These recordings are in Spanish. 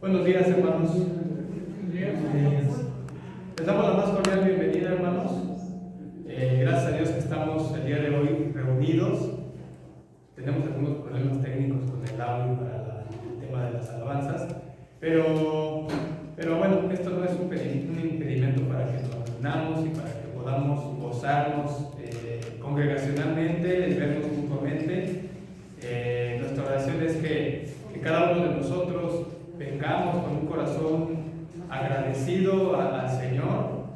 Buenos días, hermanos. Les damos la más cordial bienvenida, hermanos. Gracias a Dios que estamos el día de hoy reunidos. Tenemos algunos problemas técnicos con el audio para el tema de las alabanzas, pero bueno, esto no es un impedimento para que nos reunamos y para que podamos gozarnos congregacionalmente, el vernos mutuamente. Nuestra oración es que cada uno de nosotros vengamos con un corazón agradecido al Señor,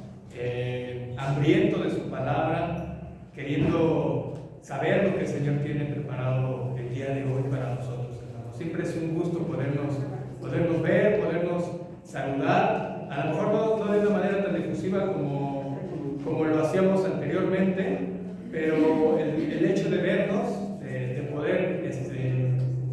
hambriento de su palabra, queriendo saber lo que el Señor tiene preparado el día de hoy para nosotros, hermanos. Siempre es un gusto podernos ver, podernos saludar, a lo mejor no de una manera tan difusiva como lo hacíamos anteriormente, pero el hecho de vernos, de poder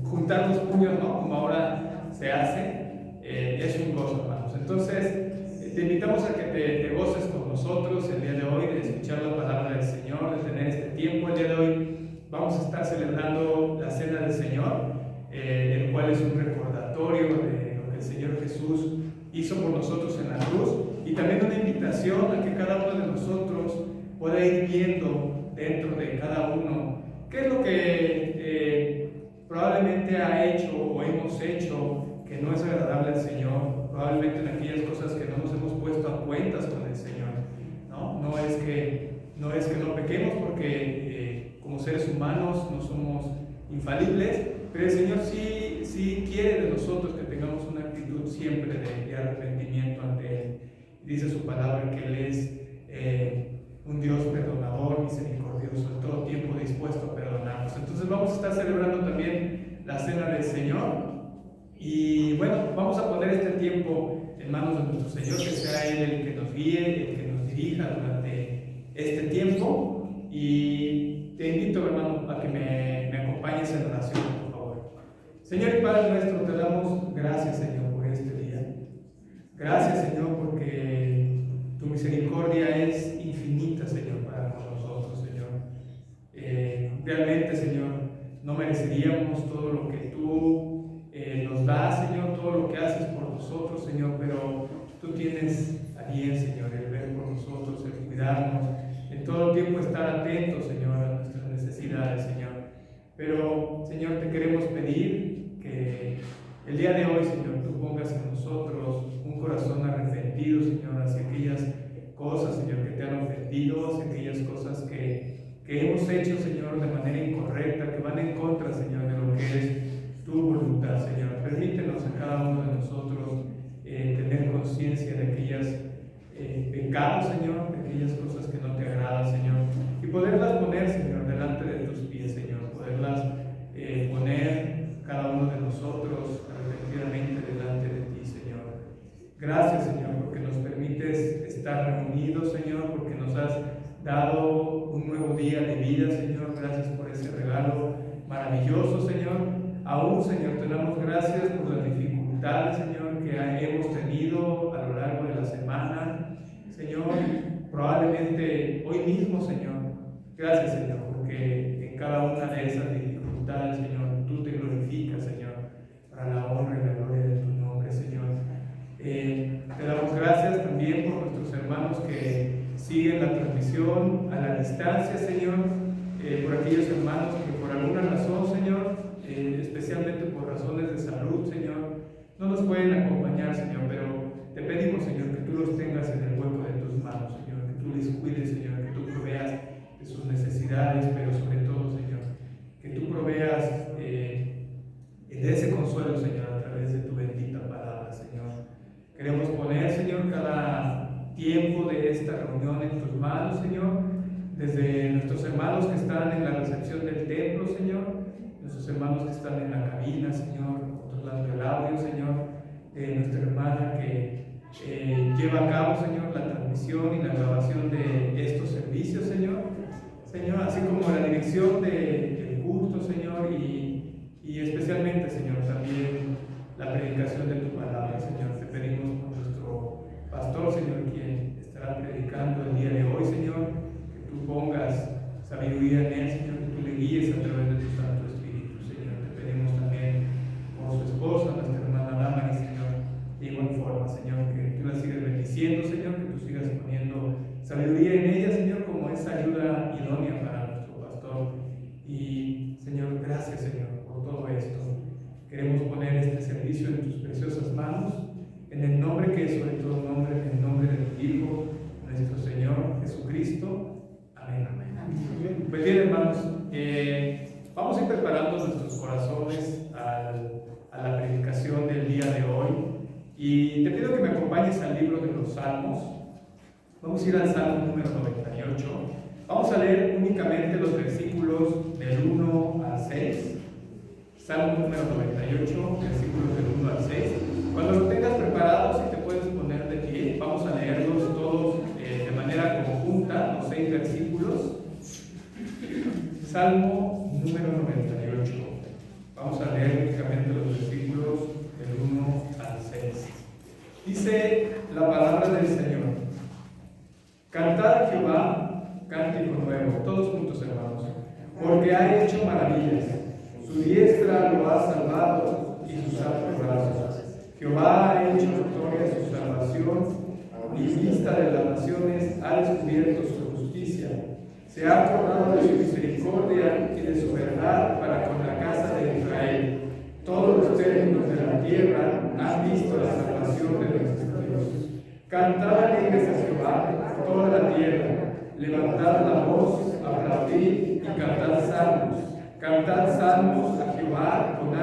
juntar los puños, ¿no? Como ahora se hace, es un gozo, hermanos. Entonces, te invitamos a que te goces con nosotros el día de hoy, de escuchar la palabra del Señor, de tener este tiempo. El día de hoy vamos a estar celebrando la Cena del Señor, el cual es un recordatorio de lo que el Señor Jesús hizo por nosotros en la cruz, y también una invitación a que cada uno de nosotros pueda ir viendo dentro de cada uno qué es lo que probablemente ha hecho o hemos hecho que no es agradable al Señor, probablemente en aquellas cosas que no nos hemos puesto a cuentas con el Señor. No es que no pequemos, porque como seres humanos no somos infalibles, pero el Señor sí quiere de nosotros que tengamos una actitud siempre de arrepentimiento ante Él. Dice su palabra que Él es un Dios perdonador, misericordioso, en todo tiempo dispuesto a perdonarnos. Entonces vamos a estar celebrando también la Cena del Señor, y bueno, vamos a poner este tiempo en manos de nuestro Señor, que sea Él el que nos guíe, el que nos dirija durante este tiempo. Y te invito, hermano, a que me acompañes en oración, por favor. Señor y Padre nuestro, te damos gracias, Señor, por este día. Gracias, Señor, porque tu misericordia es infinita, Señor, para con nosotros, Señor. Realmente, Señor, no mereceríamos todo lo que tú nos das, Señor, todo lo que haces por nosotros, Señor, pero tú tienes a bien, Señor, el ver por nosotros, el cuidarnos, en todo el tiempo estar atentos, Señor, a nuestras necesidades, Señor. Pero, Señor, te queremos pedir que el día de hoy, Señor, tú pongas en nosotros un corazón arrepentido, Señor, hacia aquellas cosas, Señor, que te han ofendido, hacia aquellas cosas que hemos hecho, Señor, de manera incorrecta, que van en contra, Señor, de lo que es tu voluntad, Señor. Permítenos a cada uno de nosotros tener conciencia de aquellos pecados, Señor, de aquellas cosas que no te agradan, Señor, y poderlas poner, Señor, delante de tus pies, Señor, poderlas poner cada uno de nosotros arrepentidamente delante de ti, Señor. Gracias, Señor, porque nos permites estar reunidos, Señor, porque nos has dado un nuevo día de vida, Señor. Gracias por ese regalo maravilloso, Señor. Aún, Señor, te damos gracias por las dificultades, Señor, que hemos tenido a lo largo de la semana, Señor, probablemente hoy mismo, Señor. Gracias, Señor, porque en cada una de esas dificultades, Señor, tú te glorificas, Señor, para la honra y la gloria de tu nombre, Señor. Te damos gracias también por nuestros hermanos que siguen la transmisión a la distancia, Señor, por aquellos hermanos que por alguna razón, Señor, especialmente por razones de salud, Señor, no nos pueden acompañar, Señor, pero te pedimos, Señor, que tú los tengas en el hueco de tus manos, Señor, que tú les cuides, Señor, que tú proveas de sus necesidades, pero sobre todo, Señor, que tú proveas de ese consuelo, Señor, a través de tu bendita palabra, Señor. Queremos poner, Señor, cada tiempo de esta reunión en tus manos, Señor, desde nuestros hermanos que están en la recepción del templo, Señor, nuestros hermanos que están en la cabina, Señor, controlando el audio, Señor, nuestra hermana que lleva a cabo, Señor, la transmisión y la grabación de estos servicios, Señor, así como la dirección del culto, Señor, y especialmente, Señor, también la predicación de tu palabra, Señor. Te pedimos por nuestro pastor, Señor, quien estará predicando el día de hoy, Señor, que tú pongas sabiduría en él, Señor, que tú le guíes a través de tu Santo Espíritu, Señor. Te pedimos también Señor, por todo esto. Queremos poner este servicio en tus preciosas manos, en el nombre que es sobre todo nombre, en el nombre de tu Hijo, nuestro Señor Jesucristo. Amén. Amén. Pues bien, hermanos, vamos a ir preparando nuestros corazones a la predicación del día de hoy. Y te pido que me acompañes al libro de los Salmos. Vamos a ir al Salmo número 98. Vamos a leer únicamente los versículos del 1 al 6. Salmo número 98, versículos del 1 al 6. Cuando lo tengas preparado, si te puedes poner de pie, vamos a leerlos todos de manera conjunta, los 6 versículos. Salmo número 98. Vamos a leer únicamente los versículos del 1 al 6. Dice la palabra del Señor: Cantad a Jehová, cántico nuevo, todos juntos, hermanos, porque ha hecho maravillas. Su diestra lo ha salvado y sus altos brazos. Jehová ha hecho notoria su salvación, y vista de las naciones ha descubierto su justicia. Se ha acordado de su misericordia y de su verdad para con la casa de Israel. Todos los términos de la tierra han visto la salvación de nuestro Dios. Cantad alegres a Jehová toda la tierra. Levantad la voz, aplaudid y cantad salmos. Cantad salmos a Jehová con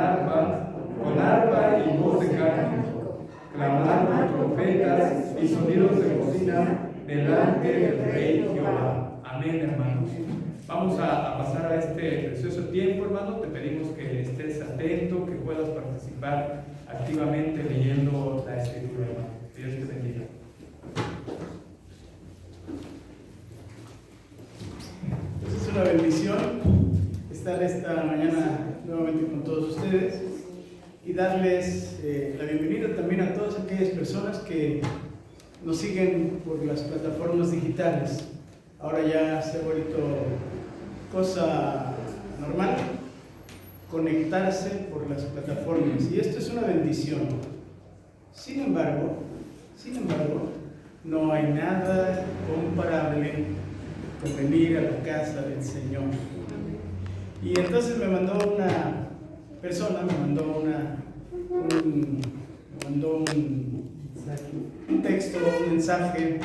arpa y voz de cántico. Clamad con trompetas y sonidos de bocina delante del Rey Jehová. Amén, hermanos. Vamos a pasar a este precioso tiempo, hermanos. Te pedimos que estés atento, que puedas participar activamente leyendo la Escritura, hermano. Dios te bendiga. Es una bendición estar esta mañana nuevamente con todos ustedes y darles la bienvenida también a todas aquellas personas que nos siguen por las plataformas digitales. Ahora ya se ha vuelto cosa normal conectarse por las plataformas y esto es una bendición. Sin embargo, no hay nada comparable con venir a la casa del Señor. Y entonces me mandó una persona, un texto, un mensaje,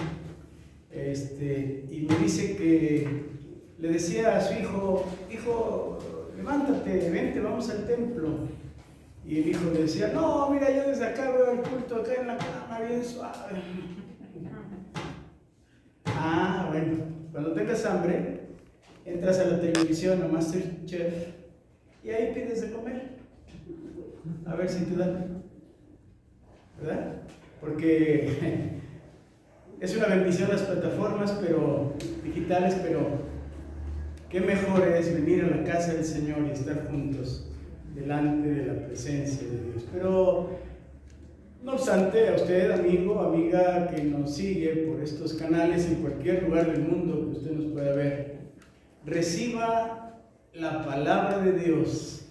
y me dice que le decía a su hijo, levántate, vente, vamos al templo. Y el hijo le decía, no, mira, yo desde acá veo el culto, acá en la cama, bien suave. Bueno, cuando tengas hambre, entras a la televisión, a MasterChef, y ahí pides de comer. A ver si te dan. ¿Verdad? Porque es una bendición las plataformas digitales, pero qué mejor es venir a la casa del Señor y estar juntos delante de la presencia de Dios. Pero no obstante, a usted, amigo, amiga, que nos sigue por estos canales en cualquier lugar del mundo que usted nos pueda ver, reciba la palabra de Dios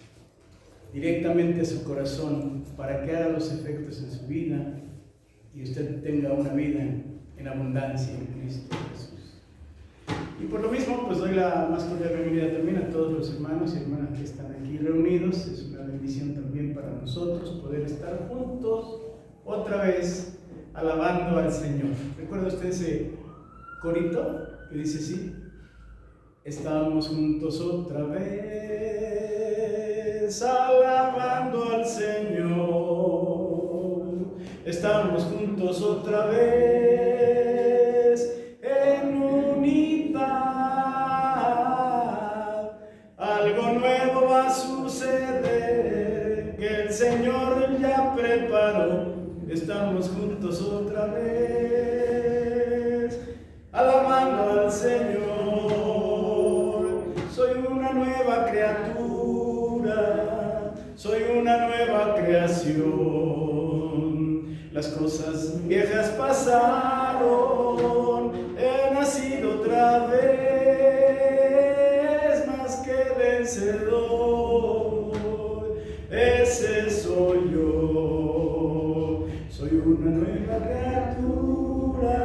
directamente a su corazón para que haga los efectos en su vida y usted tenga una vida en abundancia en Cristo Jesús. Y por lo mismo, pues doy la más cordial bienvenida también a todos los hermanos y hermanas que están aquí reunidos. Es una bendición también para nosotros poder estar juntos otra vez alabando al Señor. ¿Recuerda usted ese corito que dice así? Estamos juntos otra vez alabando al Señor. Estamos juntos otra vez en unidad. Algo nuevo va a suceder que el Señor ya preparó. Estamos juntos otra vez alabando al Señor. Soy una nueva criatura, soy una nueva creación. Las cosas viejas pasaron, he nacido otra vez, más que vencedor. Ese soy yo, soy una nueva criatura,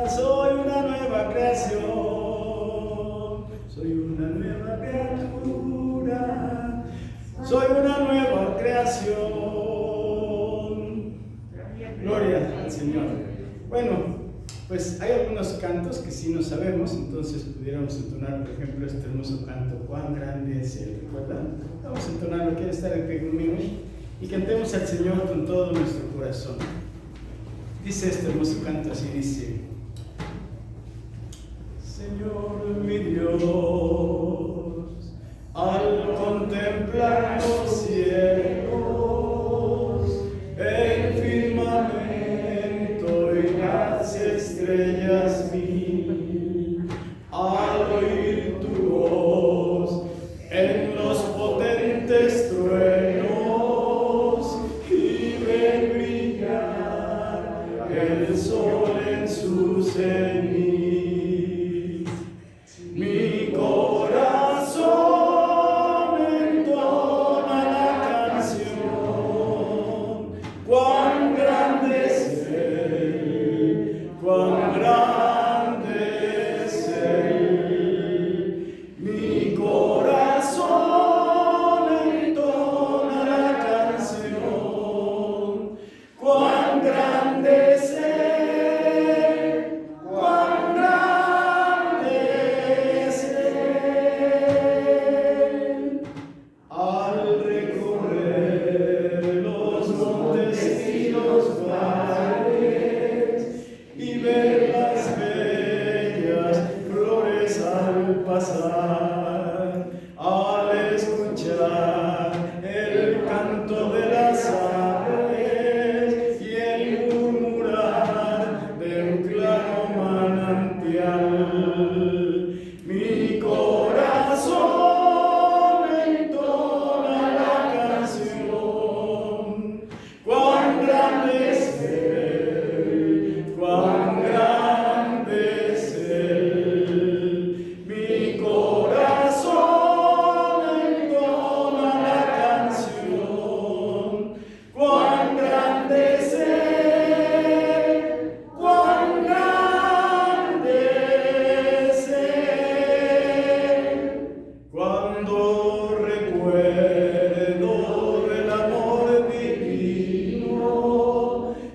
soy una nueva creación. Soy una nueva criatura, soy una nueva creación. Gloria al Señor. Bueno, pues hay algunos cantos que sí no sabemos, entonces pudiéramos entonar, por ejemplo, este hermoso canto, cuán grande es Él, ¿recuerdan? Vamos a entonarlo, quiere estar en pie conmigo y cantemos al Señor con todo nuestro corazón. Dice este hermoso canto así, dice: Señor mi Dios, al contemplar los cielos, el firmamento y las estrellas vi, al oír tu voz en los potentes truenos y ver brillar el sol en su cenit, mi corazón entona la canción, cuán grande es Él, cuán grande es Él, mi corazón entona la canción, cuán grande es Él, cuán grande es Él. Al recorrer los montes y los valles y ver las bellas flores al pasar, al escuchar el canto de las aves y el murmurar de un claro manantial, mi corazón entona la canción, cuán grande es Él, cuán grande es Él, mi corazón entona la canción, cuán grande es Él, cuán grande es Él. Cuando recuerdo del amor divino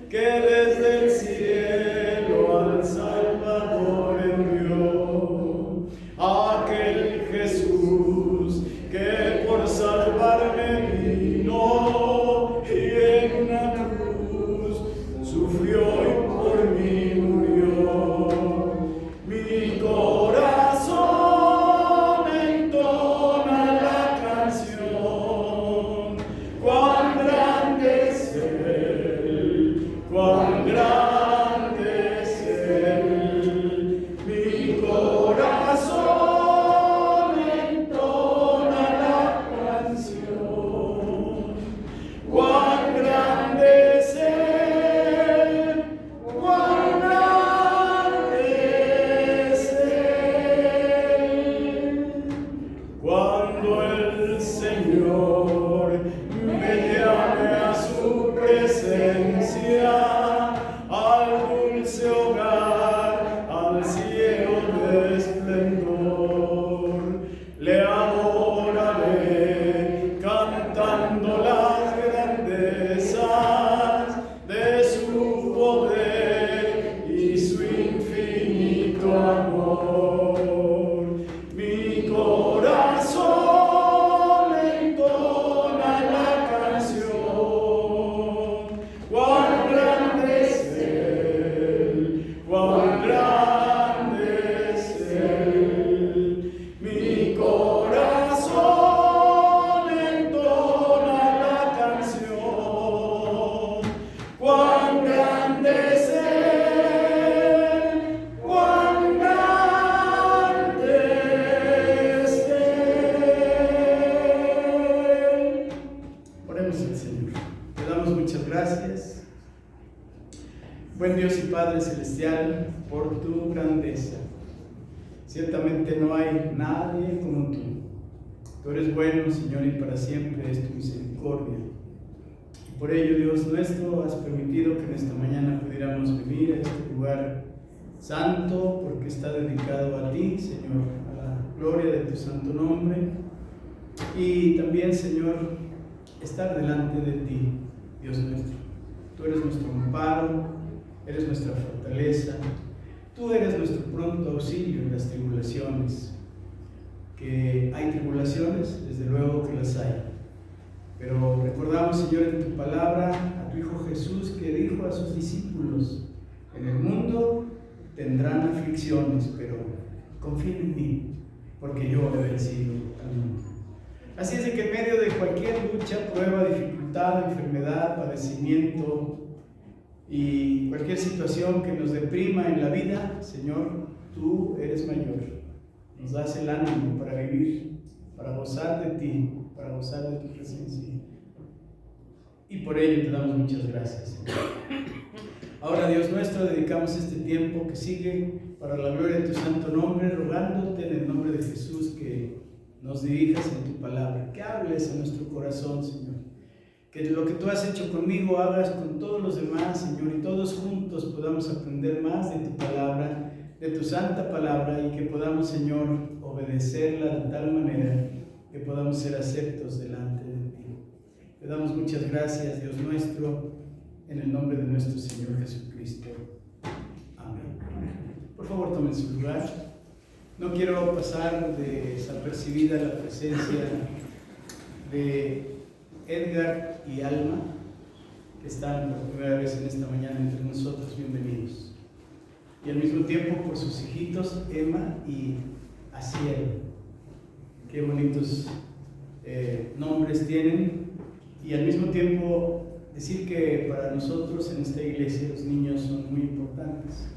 que desde el cielo al Salvador envió, aquel Jesús que por salvarme vino y en una cruz sufrió y por mí murió, mi corazón entona la canción, cuán grande es Él, cuán grande es Él, mi corazón entona la canción, cuán grande es Él, cuán grande es Él. Cuando el Señor me llame a su presencia, al dulce hogar, al cielo de esplendor, le adoraré cantando las grandezas de su poder y su infinito amor. Mi corazón entona la canción, cuán grande es Él, cuán grande es Él. Mi corazón entona la canción, cuán grande es Él, cuán grande es Él. Oremos al Señor. Te damos muchas gracias, buen Dios y Padre Celestial, por tu grandeza. Ciertamente no hay nadie como tú. Tú eres bueno, Señor, y para siempre es tu misericordia. Y por ello, Dios nuestro, has permitido que en esta mañana pudiéramos venir a este lugar santo, porque está dedicado a ti, Señor, a la gloria de tu santo nombre. Y también, Señor, estar delante de ti, Dios nuestro. Tú eres nuestro amparo, eres nuestra fortaleza, tú eres nuestro pronto auxilio en las tribulaciones. Que hay tribulaciones, desde luego que las hay. Pero recordamos, Señor, en tu palabra, a tu Hijo Jesús, que dijo a sus discípulos: en el mundo tendrán aflicciones, pero confíen en mí, porque yo he vencido al mundo. Así es de que en medio de cualquier lucha, prueba, dificultad, enfermedad, padecimiento y cualquier situación que nos deprima en la vida, Señor, tú eres mayor. Nos das el ánimo para vivir, para gozar de ti, para gozar de tu presencia. Y por ello te damos muchas gracias, Señor. Ahora, Dios nuestro, dedicamos este tiempo que sigue para la gloria de tu santo nombre, rogándote en el nombre de Jesús que nos dirijas en tu palabra, que hables a nuestro corazón, Señor. Que lo que tú has hecho conmigo hagas con todos los demás, Señor, y todos juntos podamos aprender más de tu palabra, de tu santa palabra, y que podamos, Señor, obedecerla de tal manera que podamos ser aceptos delante de ti. Te damos muchas gracias, Dios nuestro, en el nombre de nuestro Señor Jesucristo. Amén. Por favor, tomen su lugar. No quiero pasar desapercibida la presencia de Edgar y Alma, que están por primera vez en esta mañana entre nosotros. Bienvenidos. Y al mismo tiempo por sus hijitos Emma y Asiel. Qué bonitos nombres tienen. Y al mismo tiempo decir que para nosotros en esta iglesia los niños son muy importantes,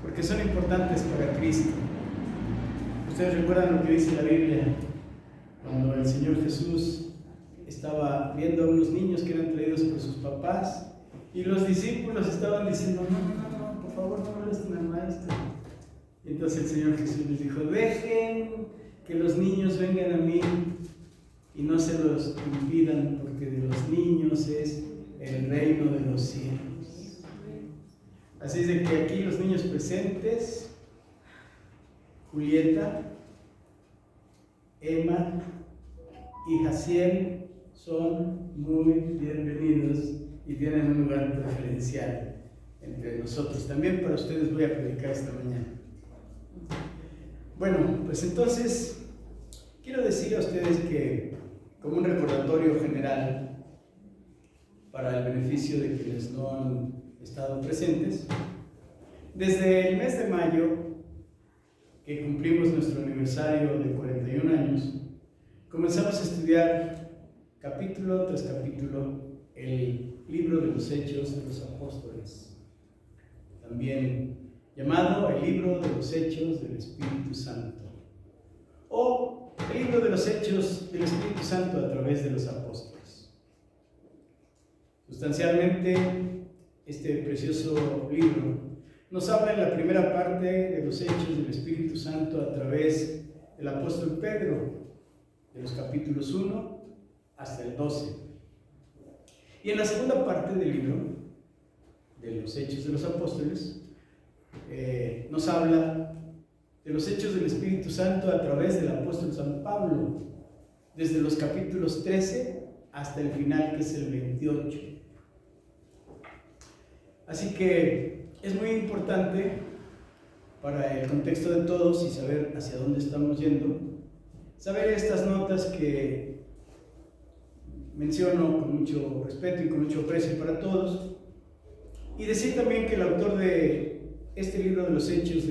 porque son importantes para Cristo. Ustedes recuerdan lo que dice la Biblia, cuando el Señor Jesús estaba viendo a unos niños que eran traídos por sus papás, y los discípulos estaban diciendo: no, por favor, no molesten al maestro. Y entonces el Señor Jesús les dijo: dejen que los niños vengan a mí y no se los impidan, porque de los niños es el reino de los cielos. Así es de que aquí los niños presentes, Julieta, Emma y Jaciel, son muy bienvenidos y tienen un lugar preferencial entre nosotros. También para ustedes voy a predicar esta mañana. Bueno, pues entonces quiero decir a ustedes que, como un recordatorio general para el beneficio de quienes no han estado presentes, desde el mes de mayo, que cumplimos nuestro aniversario de 41 años, comenzamos a estudiar capítulo tras capítulo el libro de los Hechos de los Apóstoles, también llamado el libro de los Hechos del Espíritu Santo, o el libro de los Hechos del Espíritu Santo a través de los apóstoles. Sustancialmente, este precioso libro nos habla en la primera parte de los Hechos del Espíritu Santo a través del apóstol Pedro, de los capítulos 1 hasta el 12. Y en la segunda parte del libro de los Hechos de los Apóstoles nos habla de los Hechos del Espíritu Santo a través del apóstol San Pablo, desde los capítulos 13 hasta el final, que es el 28. Así que es muy importante para el contexto de todos y saber hacia dónde estamos yendo, saber estas notas que menciono con mucho respeto y con mucho aprecio para todos, y decir también que el autor de este libro de los Hechos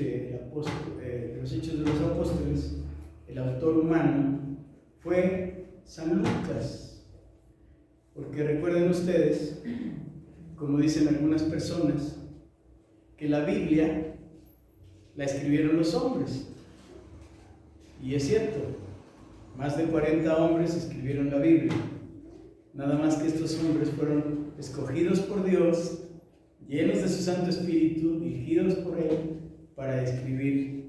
los Hechos de los Apóstoles, el autor humano, fue San Lucas, porque recuerden ustedes, como dicen algunas personas, que la Biblia la escribieron los hombres, y es cierto, más de 40 hombres escribieron la Biblia, nada más que estos hombres fueron escogidos por Dios, llenos de su Santo Espíritu, dirigidos por Él, para escribir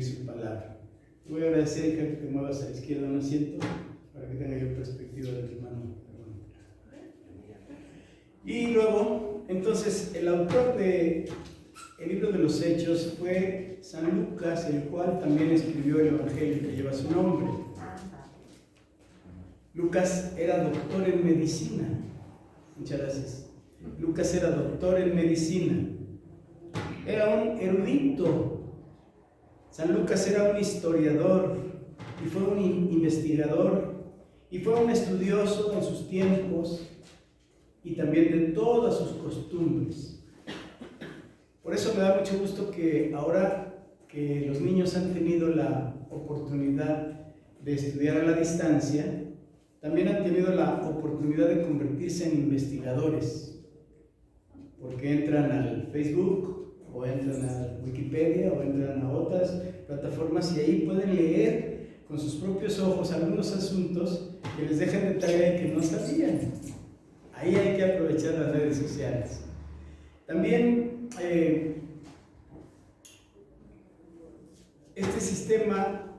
su palabra. Te voy a agradecer que te muevas a la izquierda un asiento para que tenga yo perspectiva de tu hermano. Y luego, entonces, el autor del libro de los Hechos fue San Lucas, el cual también escribió el Evangelio que lleva su nombre. Lucas era doctor en medicina. Muchas gracias. Lucas era doctor en medicina. Era un erudito. San Lucas era un historiador y fue un investigador y fue un estudioso en sus tiempos y también de todas sus costumbres. Por eso me da mucho gusto que ahora que los niños han tenido la oportunidad de estudiar a la distancia, también han tenido la oportunidad de convertirse en investigadores, porque entran al Facebook o entran a Wikipedia o entran a otras plataformas y ahí pueden leer con sus propios ojos algunos asuntos que les dejan de tarea y que no sabían. Ahí hay que aprovechar las redes sociales. También este sistema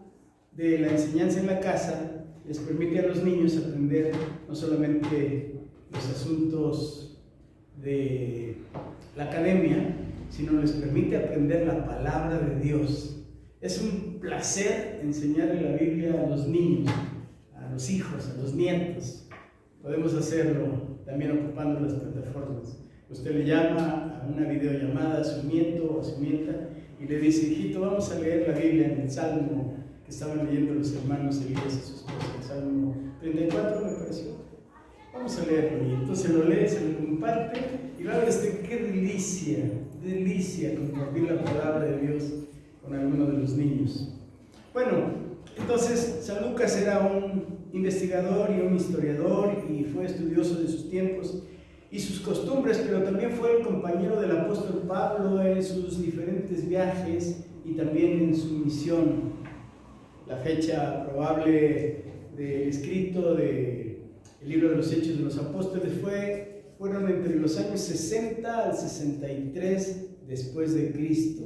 de la enseñanza en la casa les permite a los niños aprender no solamente los asuntos de la academia, sino les permite aprender la palabra de Dios. Es un placer enseñarle la Biblia a los niños, a los hijos, a los nietos. Podemos hacerlo también ocupando las plataformas. Usted le llama a una videollamada a su nieto o a su nieta y le dice: hijito, vamos a leer la Biblia en el Salmo que estaban leyendo los hermanos Elías y su esposa, el Salmo 34 me pareció. Vamos a leerlo, y entonces lo lee, se lo comparte y va a ver qué delicia compartir la palabra de Dios con alguno de los niños. Bueno, entonces San Lucas era un investigador y un historiador y fue estudioso de sus tiempos y sus costumbres, pero también fue el compañero del apóstol Pablo en sus diferentes viajes y también en su misión. La fecha probable del escrito del libro de los Hechos de los Apóstoles fueron entre los años 60 al 63 después de Cristo.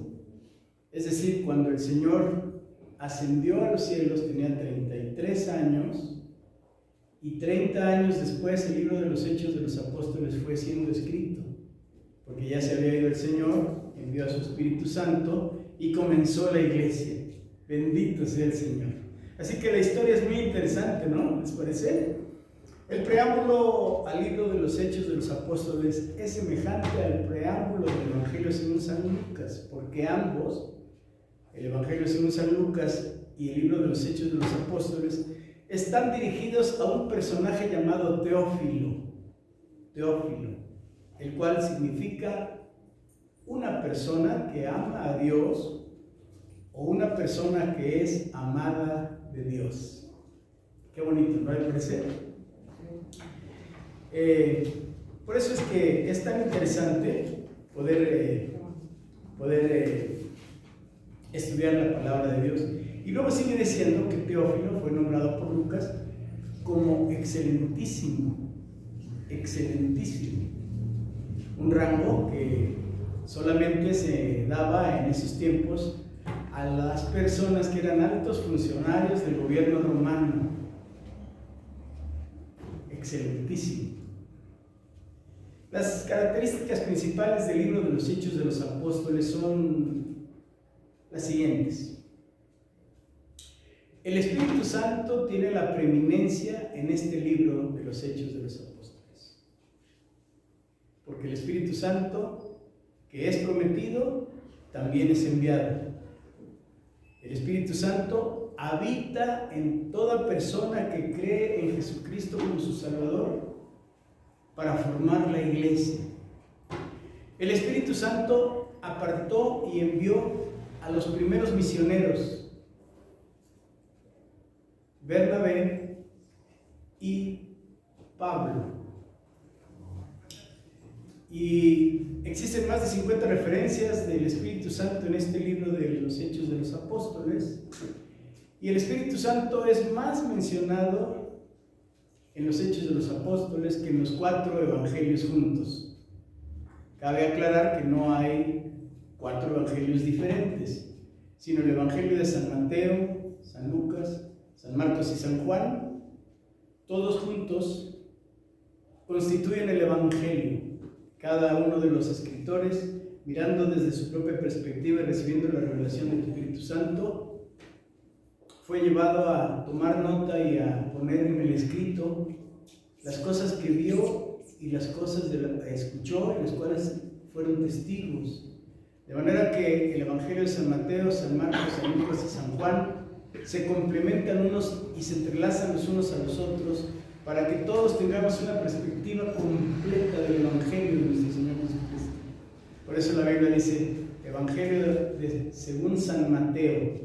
Es decir, cuando el Señor ascendió a los cielos tenía 33 años y 30 años después el libro de los Hechos de los Apóstoles fue siendo escrito, porque ya se había ido el Señor, envió a su Espíritu Santo y comenzó la iglesia. Bendito sea el Señor. Así que la historia es muy interesante, ¿no? ¿Les parece? El preámbulo al libro de los Hechos de los Apóstoles es semejante al preámbulo del Evangelio según San Lucas, porque ambos, el Evangelio según San Lucas y el libro de los Hechos de los Apóstoles, están dirigidos a un personaje llamado Teófilo, el cual significa una persona que ama a Dios o una persona que es amada de Dios. Qué bonito, ¿no le parece? Por eso es que es tan interesante poder estudiar la palabra de Dios. Y luego sigue diciendo que Teófilo fue nombrado por Lucas como excelentísimo, un rango que solamente se daba en esos tiempos a las personas que eran altos funcionarios del gobierno romano. Excelentísimo. Las características principales del libro de los Hechos de los Apóstoles son las siguientes. El Espíritu Santo tiene la preeminencia en este libro de los Hechos de los Apóstoles, porque el Espíritu Santo, que es prometido, también es enviado. El Espíritu Santo habita en toda persona que cree en Jesucristo como su Salvador para formar la iglesia. El Espíritu Santo apartó y envió a los primeros misioneros, Bernabé y Pablo. Y existen más de 50 referencias del Espíritu Santo en este libro de los Hechos de los Apóstoles. Y el Espíritu Santo es más mencionado en los Hechos de los Apóstoles que en los 4 evangelios juntos. Cabe aclarar que no hay 4 evangelios diferentes, sino el Evangelio de San Mateo, San Lucas, San Marcos y San Juan, todos juntos constituyen el Evangelio. Cada uno de los escritores, mirando desde su propia perspectiva y recibiendo la revelación del Espíritu Santo, fue llevado a tomar nota y a poner en el escrito las cosas que vio y las cosas que escuchó, y las cuales fueron testigos. De manera que el Evangelio de San Mateo, San Marcos, San Lucas y San Juan se complementan unos y se entrelazan los unos a los otros para que todos tengamos una perspectiva completa del Evangelio de nuestro Señor Jesucristo. Por eso la Biblia dice Evangelio según San Mateo,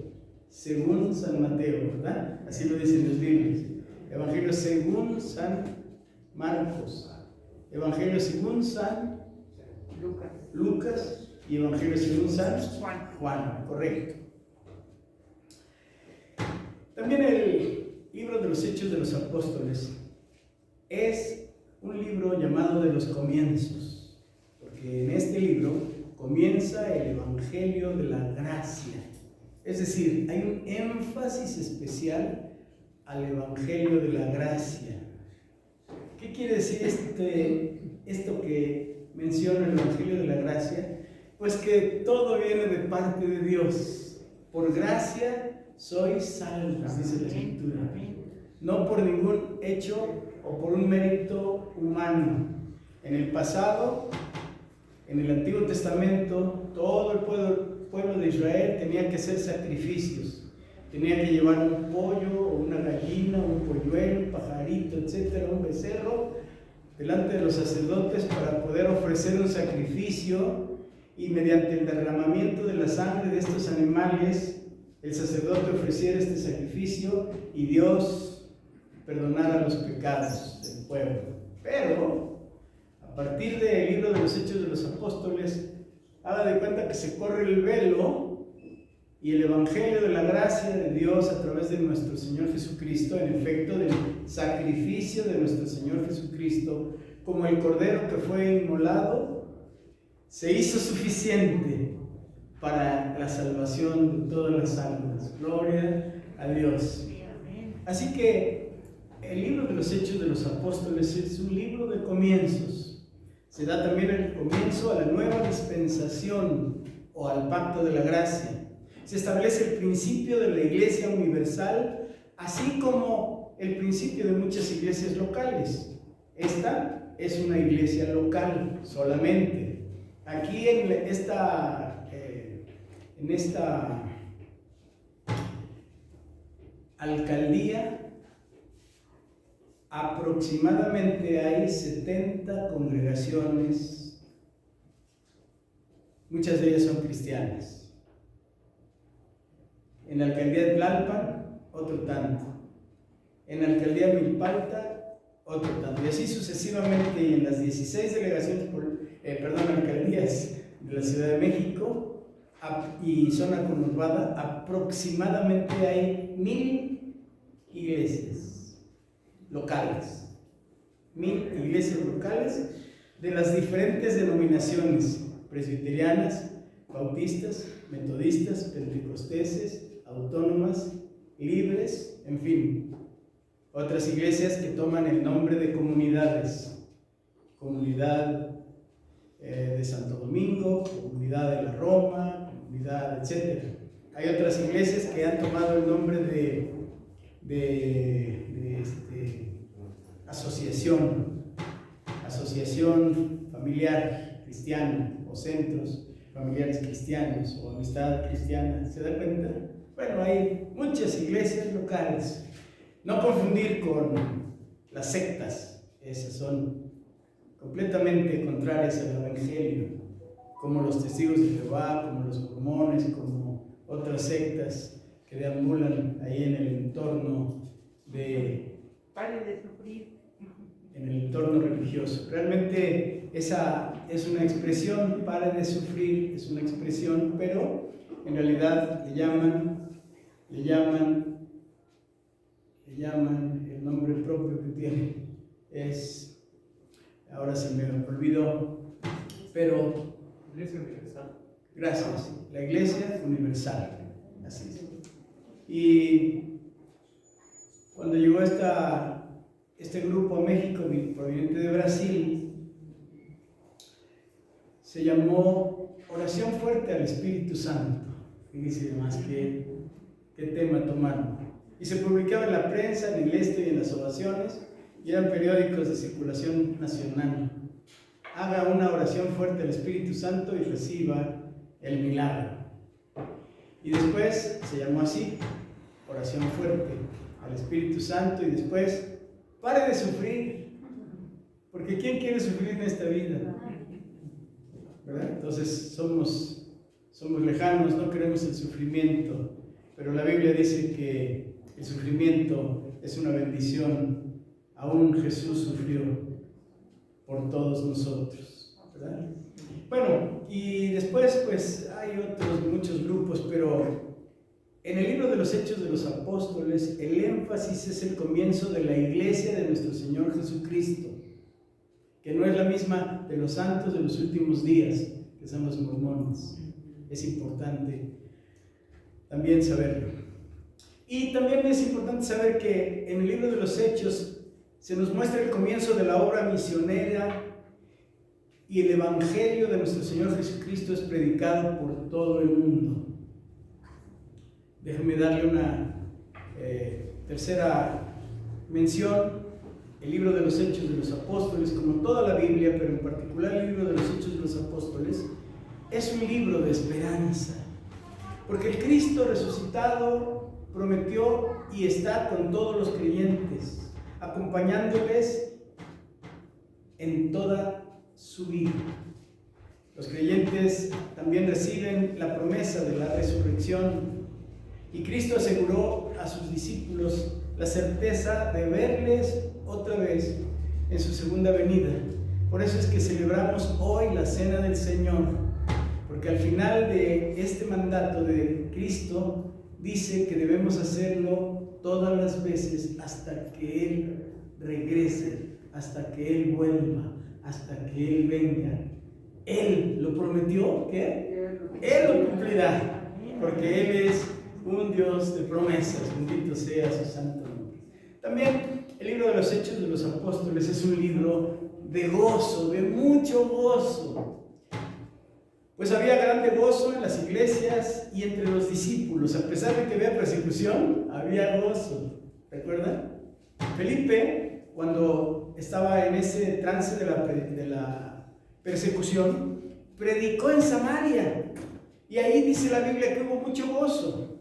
¿verdad? Así lo dicen los Biblias. Evangelio según San Marcos, Evangelio según San Lucas y Evangelio según San Juan, correcto. También el libro de los Hechos de los Apóstoles es un libro llamado de los comienzos, porque en este libro comienza el Evangelio de la Gracia. Es decir, hay un énfasis especial al Evangelio de la Gracia. ¿Qué quiere decir esto que menciona el Evangelio de la Gracia? Pues que todo viene de parte de Dios. Por gracia sois salvos, dice la Escritura. No por ningún hecho o por un mérito humano. En el pasado, en el Antiguo Testamento, todo el pueblo de Israel tenía que hacer sacrificios. Tenía que llevar un pollo o una gallina, un polluelo, un pajarito, etcétera, un becerro, delante de los sacerdotes para poder ofrecer un sacrificio, y mediante el derramamiento de la sangre de estos animales, el sacerdote ofreciera este sacrificio y Dios perdonara los pecados del pueblo. Pero, a partir del libro de los Hechos de los Apóstoles, haga de cuenta que se corre el velo y el Evangelio de la gracia de Dios a través de nuestro Señor Jesucristo, en efecto del sacrificio de nuestro Señor Jesucristo, como el cordero que fue inmolado, se hizo suficiente para la salvación de todas las almas. Gloria a Dios. Así que el libro de los Hechos de los Apóstoles es un libro de comienzos. Se da también el comienzo a la nueva dispensación o al pacto de la gracia. Se establece el principio de la Iglesia universal, así como el principio de muchas iglesias locales. Esta es una iglesia local solamente. Aquí en esta alcaldía aproximadamente hay 70 congregaciones, muchas de ellas son cristianas. En la alcaldía de Tlalpan, otro tanto. En la alcaldía de Milpalta, otro tanto. Y así sucesivamente, y en las 16 delegaciones, alcaldías de la Ciudad de México y zona conurbada, aproximadamente hay 1000 iglesias locales. 1000 iglesias locales de las diferentes denominaciones: presbiterianas, bautistas, metodistas, pentecosteses, autónomas, libres, en fin. Otras iglesias que toman el nombre de comunidades: comunidad de Santo Domingo, comunidad de la Roma, comunidad, etc. Hay otras iglesias que han tomado el nombre de asociación familiar cristiana, o centros familiares cristianos, o amistad cristiana. ¿Se da cuenta? Bueno, hay muchas iglesias locales. No confundir con las sectas, esas son completamente contrarias al Evangelio, como los Testigos de Jehová, como los mormones, como otras sectas que deambulan ahí en el entorno Pare de sufrir. En el entorno religioso. Realmente esa es una expresión, pare de sufrir, es una expresión, pero en realidad le llaman el nombre propio que tiene. Ahora se me olvidó, pero Iglesia Universal. Gracias, la Iglesia Universal, así es. Y cuando llegó este grupo a México proveniente de Brasil, se llamó Oración Fuerte al Espíritu Santo. Fíjense más qué tema tomaron. y se publicaba en la prensa, en el Esto y en las Ovaciones, y eran periódicos de circulación nacional. Haga una oración fuerte al Espíritu Santo y reciba el milagro. Y después se llamó así, oración fuerte al Espíritu Santo, y después, pare de sufrir, porque ¿quién quiere sufrir en esta vida? ¿Verdad? Entonces somos lejanos, no queremos el sufrimiento, pero la Biblia dice que el sufrimiento es una bendición. Aún Jesús sufrió por todos nosotros, ¿verdad? Bueno, y después pues hay muchos grupos, pero en el libro de los Hechos de los Apóstoles el énfasis es el comienzo de la iglesia de nuestro Señor Jesucristo, que no es la misma de los santos de los últimos días, que son los mormones. Es importante también saberlo. Y también es importante saber que en el libro de los Hechos se nos muestra el comienzo de la obra misionera, y el evangelio de nuestro Señor Jesucristo es predicado por todo el mundo. Déjenme darle una tercera mención. El libro de los Hechos de los Apóstoles, como toda la Biblia, pero en particular el libro de los Hechos de los Apóstoles, es un libro de esperanza, porque el Cristo resucitado prometió y está con todos los creyentes, acompañándoles en toda su vida. Los creyentes también reciben la promesa de la resurrección, y Cristo aseguró a sus discípulos la certeza de verles otra vez en su segunda venida. Por eso es que celebramos hoy la Cena del Señor, porque al final de este mandato de Cristo dice que debemos hacerlo todas las veces hasta que Él regrese, hasta que Él vuelva, hasta que Él venga. Él lo prometió, ¿qué? Él lo cumplirá, porque Él es un Dios de promesas. Bendito sea su santo nombre. También el libro de los Hechos de los Apóstoles es un libro de gozo, de mucho gozo. Pues había grande gozo en las iglesias y entre los discípulos. A pesar de que había persecución, había gozo. ¿Recuerdan? Felipe, cuando estaba en ese trance de la persecución, predicó en Samaria. Y ahí dice la Biblia que hubo mucho gozo.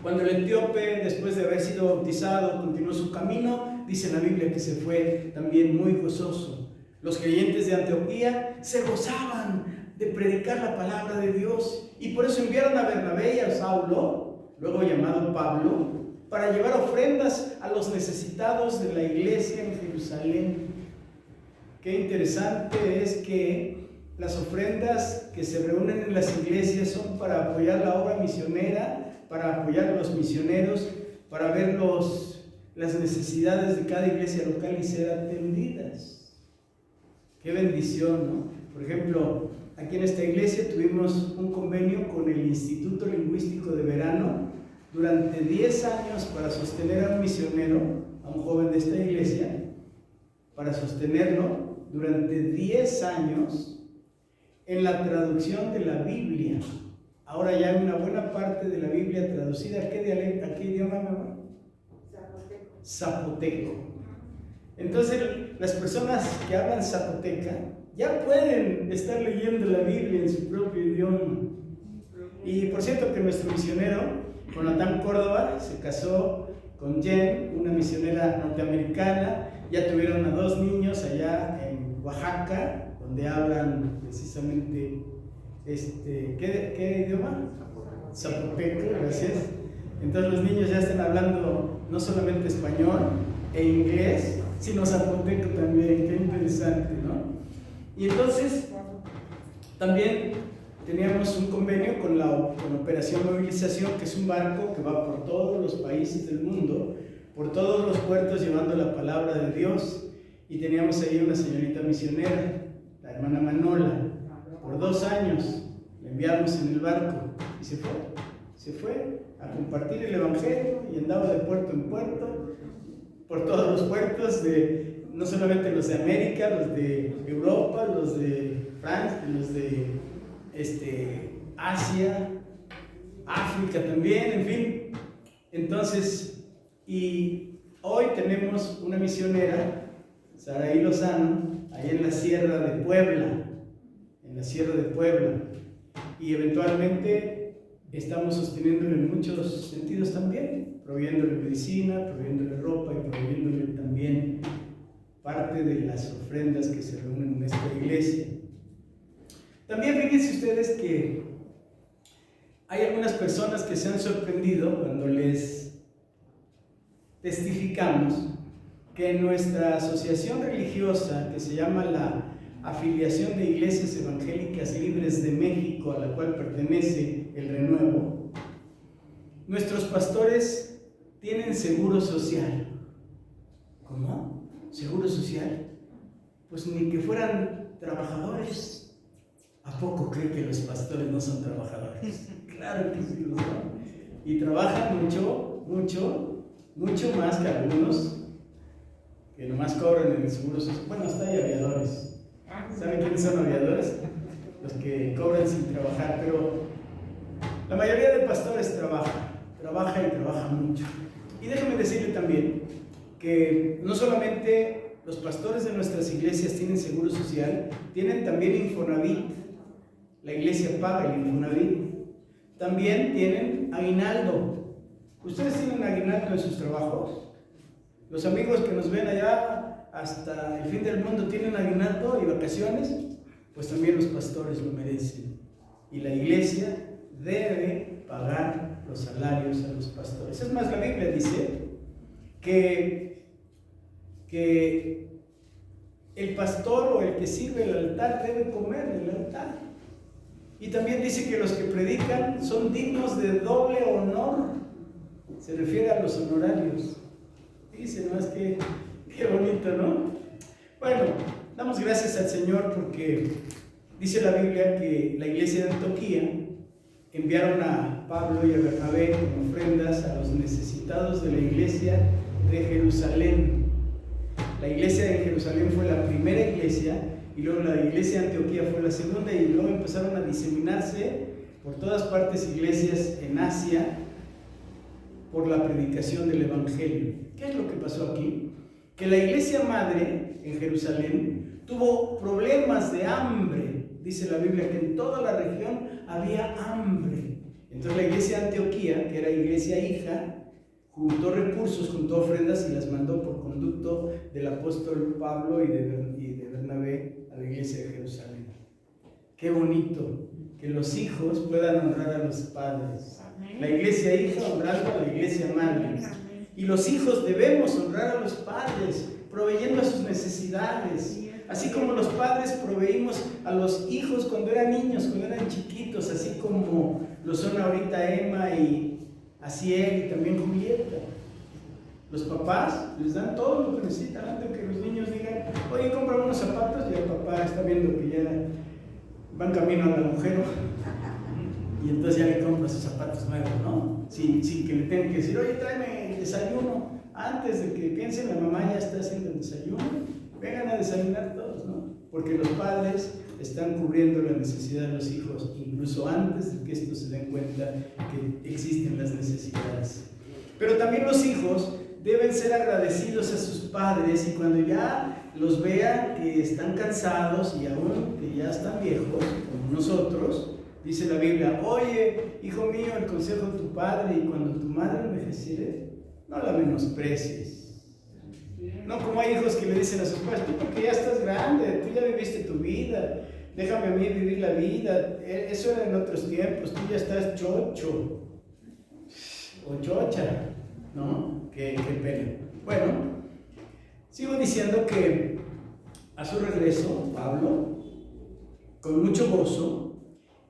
Cuando el etíope, después de haber sido bautizado, continuó su camino, dice la Biblia que se fue también muy gozoso. Los creyentes de Antioquía se gozaban de predicar la palabra de Dios, y por eso enviaron a Bernabé y a Saulo, luego llamado Pablo, para llevar ofrendas a los necesitados de la iglesia en Jerusalén. Qué interesante es que las ofrendas que se reúnen en las iglesias son para apoyar la obra misionera, para apoyar a los misioneros, para ver las necesidades de cada iglesia local y ser atendidas. Qué bendición, ¿no? Por ejemplo, aquí en esta iglesia tuvimos un convenio con el Instituto Lingüístico de Verano durante 10 años para sostener a un misionero, a un joven de esta iglesia, para sostenerlo durante 10 años en la traducción de la Biblia. Ahora ya hay una buena parte de la Biblia traducida. ¿A qué dialecto, a qué idioma, mamá? Zapoteco. Zapoteco. Entonces, las personas que hablan zapoteca ya pueden estar leyendo la Biblia en su propio idioma. Y por cierto que nuestro misionero, Jonathan Córdoba, se casó con Jen, una misionera norteamericana. Ya tuvieron a 2 niños allá en Oaxaca, donde hablan precisamente ¿qué idioma? Zapoteco, gracias. Entonces los niños ya están hablando no solamente español e inglés, sino zapoteco también. Qué interesante, ¿no? Y entonces también teníamos un convenio con Operación Movilización, que es un barco que va por todos los países del mundo, por todos los puertos llevando la palabra de Dios. Y teníamos ahí una señorita misionera, la hermana Manola. Por 2 años la enviamos en el barco y se fue a compartir el evangelio, y andaba de puerto en puerto, por todos los puertos, no solamente los de América, los de Europa, los de Francia, los de Asia, África también, en fin. Entonces, y hoy tenemos una misionera, Saraí Lozano, ahí en la Sierra de Puebla, y eventualmente estamos sosteniéndole en muchos sentidos también, proveyéndole medicina, proveyéndole ropa y proveyéndole también parte de las ofrendas que se reúnen en esta iglesia. También fíjense ustedes que hay algunas personas que se han sorprendido cuando les testificamos que nuestra asociación religiosa, que se llama la Afiliación de Iglesias Evangélicas Libres de México, a la cual pertenece el Renuevo, nuestros pastores tienen seguro social. ¿Cómo? ¿Seguro social? Pues ni que fueran trabajadores. ¿A poco cree que los pastores no son trabajadores? Claro que sí, los son. Y trabajan mucho más que algunos que nomás cobran en el seguro social. Bueno, hasta hay aviadores. ¿Saben quiénes son aviadores? Los que cobran sin trabajar, pero la mayoría de pastores trabaja mucho. Y déjenme decirle también que no solamente los pastores de nuestras iglesias tienen seguro social, tienen también Infonavit. La iglesia paga el Infonavit. También tienen aguinaldo. ¿Ustedes tienen aguinaldo en sus trabajos? Los amigos que nos ven allá hasta el fin del mundo tienen aguinaldo y vacaciones. Pues también los pastores lo merecen. Y la iglesia debe pagar los salarios a los pastores. Es más, la Biblia dice que el pastor o el que sirve el altar debe comer del altar. Y también dice que los que predican son dignos de doble honor. Se refiere a los honorarios. Dice, ¿no? Es que qué bonito, ¿no? Bueno, damos gracias al Señor porque dice la Biblia que la iglesia de Antioquía enviaron a Pablo y a Bernabé como ofrendas a los necesitados de la iglesia de Jerusalén. La iglesia de Jerusalén fue la primera iglesia, y luego la iglesia de Antioquía fue la segunda, y luego empezaron a diseminarse por todas partes iglesias en Asia por la predicación del Evangelio. ¿Qué es lo que pasó aquí? Que la iglesia madre en Jerusalén tuvo problemas de hambre. Dice la Biblia que en toda la región había hambre. Entonces la iglesia de Antioquía, que era iglesia hija, juntó recursos, juntó ofrendas y las mandó por conducto del apóstol Pablo y de Bernabé a la iglesia de Jerusalén. Qué bonito que los hijos puedan honrar a los padres. La iglesia hija honrando a la iglesia madre. Y los hijos debemos honrar a los padres, proveyendo a sus necesidades. Así como los padres proveímos a los hijos cuando eran niños, cuando eran chiquitos, así como lo son ahorita Emma y Asiel y también Julieta. Los papás les dan todo lo que necesitan antes de que los niños digan, oye, cómprame unos zapatos, y el papá está viendo que ya van camino al agujero y entonces ya le compra sus zapatos nuevos, ¿no? Sin que le tengan que decir, oye, tráeme el desayuno. Antes de que piensen, la mamá ya está haciendo el desayuno. Vengan a desayunar todos, ¿no? Porque los padres están cubriendo la necesidad de los hijos, incluso antes de que estos se den cuenta que existen las necesidades. Pero también los hijos deben ser agradecidos a sus padres, y cuando ya los vean que están cansados y aún que ya están viejos, como nosotros, dice la Biblia, oye, hijo mío, el consejo de tu padre, y cuando tu madre envejeciere, no la menosprecies. No como hay hijos que le dicen a sus padres, tú porque ya estás grande, tú ya viviste tu vida, déjame a mí vivir la vida, eso era en otros tiempos, tú ya estás chocho o chocha, ¿no? Qué pena. Bueno, sigo diciendo que a su regreso, Pablo, con mucho gozo,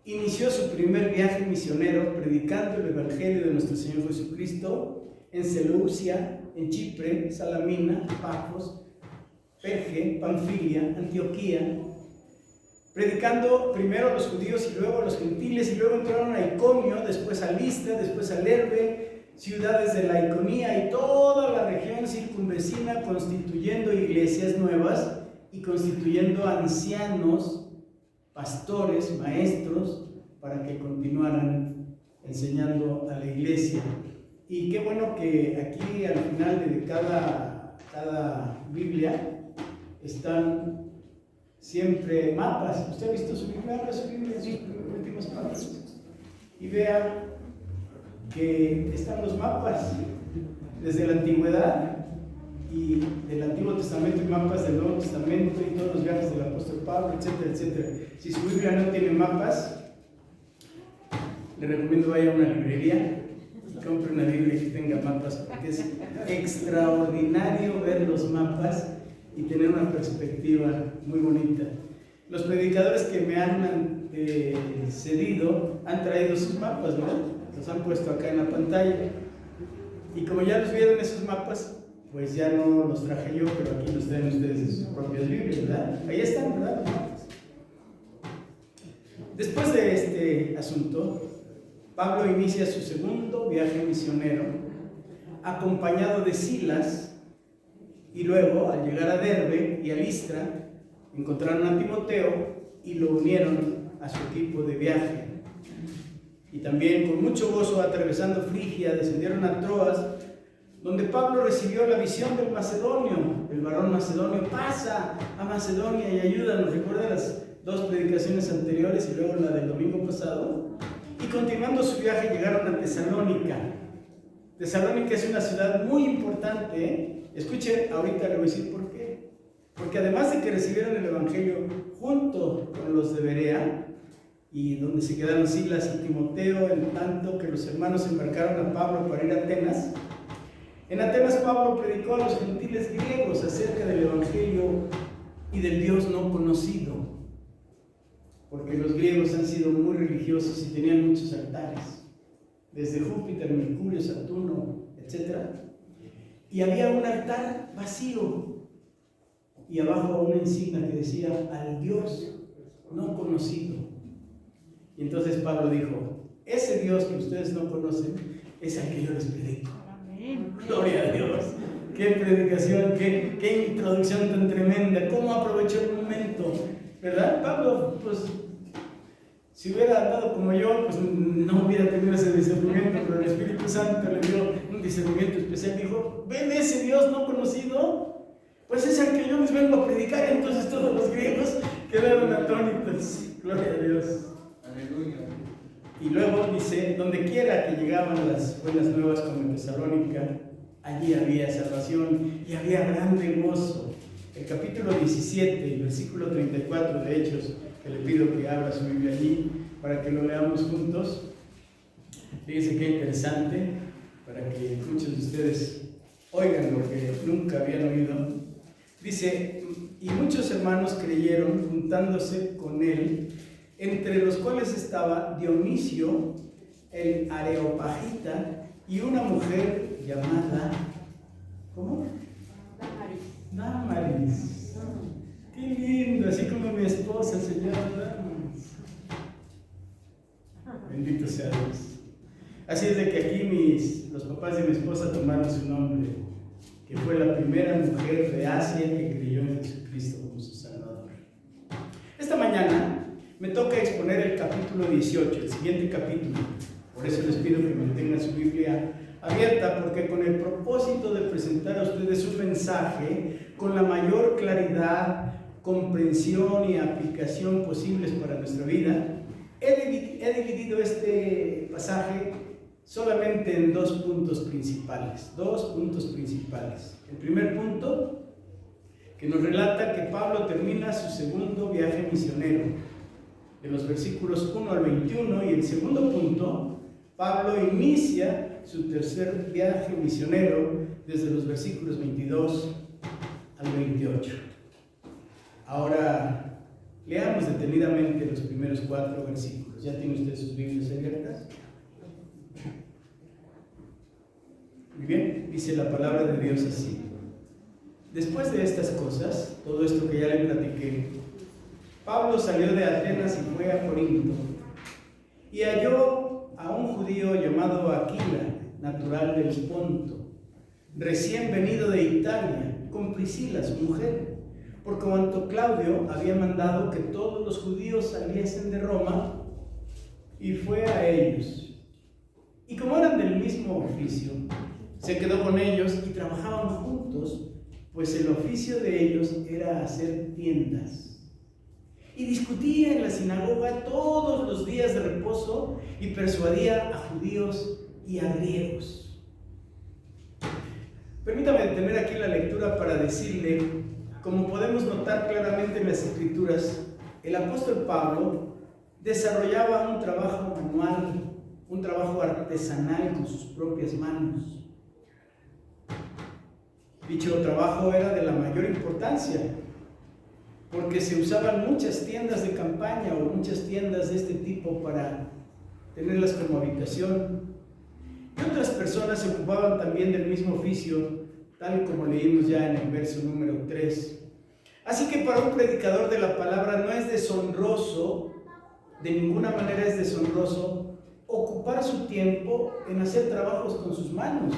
inició su primer viaje misionero predicando el Evangelio de nuestro Señor Jesucristo en Seleucia, en Chipre, Salamina, Pafos, Perge, Panfilia, Antioquía, predicando primero a los judíos y luego a los gentiles, y luego entraron a Iconio, después a Listra, después a Derbe, ciudades de la Iconía y toda la región circunvecina, constituyendo iglesias nuevas y constituyendo ancianos, pastores, maestros, para que continuaran enseñando a la iglesia. Y qué bueno que aquí al final de cada Biblia están siempre mapas. ¿Usted ha visto su Biblia? ¿Habla su Biblia? Sí, últimos mapas. Y vea que están los mapas desde la antigüedad y del Antiguo Testamento y mapas del Nuevo Testamento y todos los viajes del apóstol Pablo, etcétera, etcétera. Si su Biblia no tiene mapas, le recomiendo vaya a una librería y compre una Biblia que tenga mapas, porque es extraordinario ver los mapas y tener una perspectiva muy bonita. Los predicadores que me han cedido han traído sus mapas, ¿verdad? Los han puesto acá en la pantalla. Y como ya los vieron esos mapas, pues ya no los traje yo, pero aquí los traen ustedes en sus propias Biblias, ¿verdad? Ahí están, ¿verdad? Los mapas. Después de este asunto, Pablo inicia su segundo viaje misionero, acompañado de Silas, y luego, al llegar a Derbe y a Listra, encontraron a Timoteo y lo unieron a su equipo de viaje. Y también, con mucho gozo, atravesando Frigia, descendieron a Troas, donde Pablo recibió la visión del macedonio. El varón macedonio pasa a Macedonia y ayúdanos. ¿Recuerda las dos predicaciones anteriores y luego la del domingo pasado? Y continuando su viaje llegaron a Tesalónica. Tesalónica es una ciudad muy importante, ¿eh? Escuchen, ahorita le voy a decir por qué. Porque además de que recibieron el Evangelio junto con los de Berea, y donde se quedaron Silas y Timoteo, en tanto que los hermanos embarcaron a Pablo para ir a Atenas, en Atenas Pablo predicó a los gentiles griegos acerca del Evangelio y del Dios no conocido, porque los griegos han sido muy religiosos y tenían muchos altares, desde Júpiter, Mercurio, Saturno, etc. Y había un altar vacío y abajo una insignia que decía al Dios no conocido. Y entonces Pablo dijo, ese Dios que ustedes no conocen es al que yo les predico. Amén. Gloria a Dios. Qué predicación, qué introducción tan tremenda, cómo aprovechó el momento, ¿verdad? Pablo, pues, si hubiera andado como yo, pues no hubiera tenido ese discernimiento, pero el Espíritu Santo le dio un discernimiento especial. Dijo, ¿ven ese Dios no conocido? Pues es al que yo les vengo a predicar. Entonces todos los griegos quedaron atónitos. Gloria a Dios. Aleluya. Y luego dice, donde quiera que llegaban las buenas nuevas como en Tesalónica, allí había salvación y había grande gozo. El capítulo 17, el versículo 34 de Hechos, que le pido que abra su Biblia allí para que lo leamos juntos. Fíjense qué interesante, para que muchos de ustedes oigan lo que nunca habían oído. Dice, y muchos hermanos creyeron juntándose con él, entre los cuales estaba Dionisio, el Areopagita, y una mujer llamada, ¿cómo? Dámaris. Qué lindo, así como mi esposa se llama Dámaris. Bendito sea Dios. Así es de que aquí los papás de mi esposa tomaron su nombre, que fue la primera mujer de Asia que creyó en Jesucristo como su Salvador. Esta mañana me toca exponer el capítulo 18, el siguiente capítulo. Por eso les pido que mantengan su Biblia abierta, porque con el propósito de presentar a ustedes un mensaje con la mayor claridad, comprensión y aplicación posibles para nuestra vida, he dividido este pasaje solamente en dos puntos principales. El primer punto, que nos relata que Pablo termina su segundo viaje misionero, de los versículos 1 al 21, y el segundo punto, Pablo inicia su tercer viaje misionero desde los versículos 22 al 28. Ahora, leamos detenidamente los primeros 4 versículos. ¿Ya tiene usted sus Biblias abiertas? Muy bien, dice la palabra de Dios así. Después de estas cosas, todo esto que ya le platiqué, Pablo salió de Atenas y fue a Corinto, y halló a un judío llamado Aquila, natural del Ponto, recién venido de Italia, con Priscila, su mujer, por cuanto Claudio había mandado que todos los judíos saliesen de Roma, y fue a ellos. Y como eran del mismo oficio, se quedó con ellos y trabajaban juntos, pues el oficio de ellos era hacer tiendas. Y discutía en la sinagoga todos los días de reposo y persuadía a judíos y a griegos. Permítame detener aquí la lectura para decirle, como podemos notar claramente en las Escrituras, el apóstol Pablo desarrollaba un trabajo manual, un trabajo artesanal con sus propias manos. Dicho trabajo era de la mayor importancia, porque se usaban muchas tiendas de campaña o muchas tiendas de este tipo para tenerlas como habitación. Y otras personas se ocupaban también del mismo oficio, tal como leímos ya en el verso número 3. Así que para un predicador de la palabra no es deshonroso, de ninguna manera es deshonroso, ocupar su tiempo en hacer trabajos con sus manos.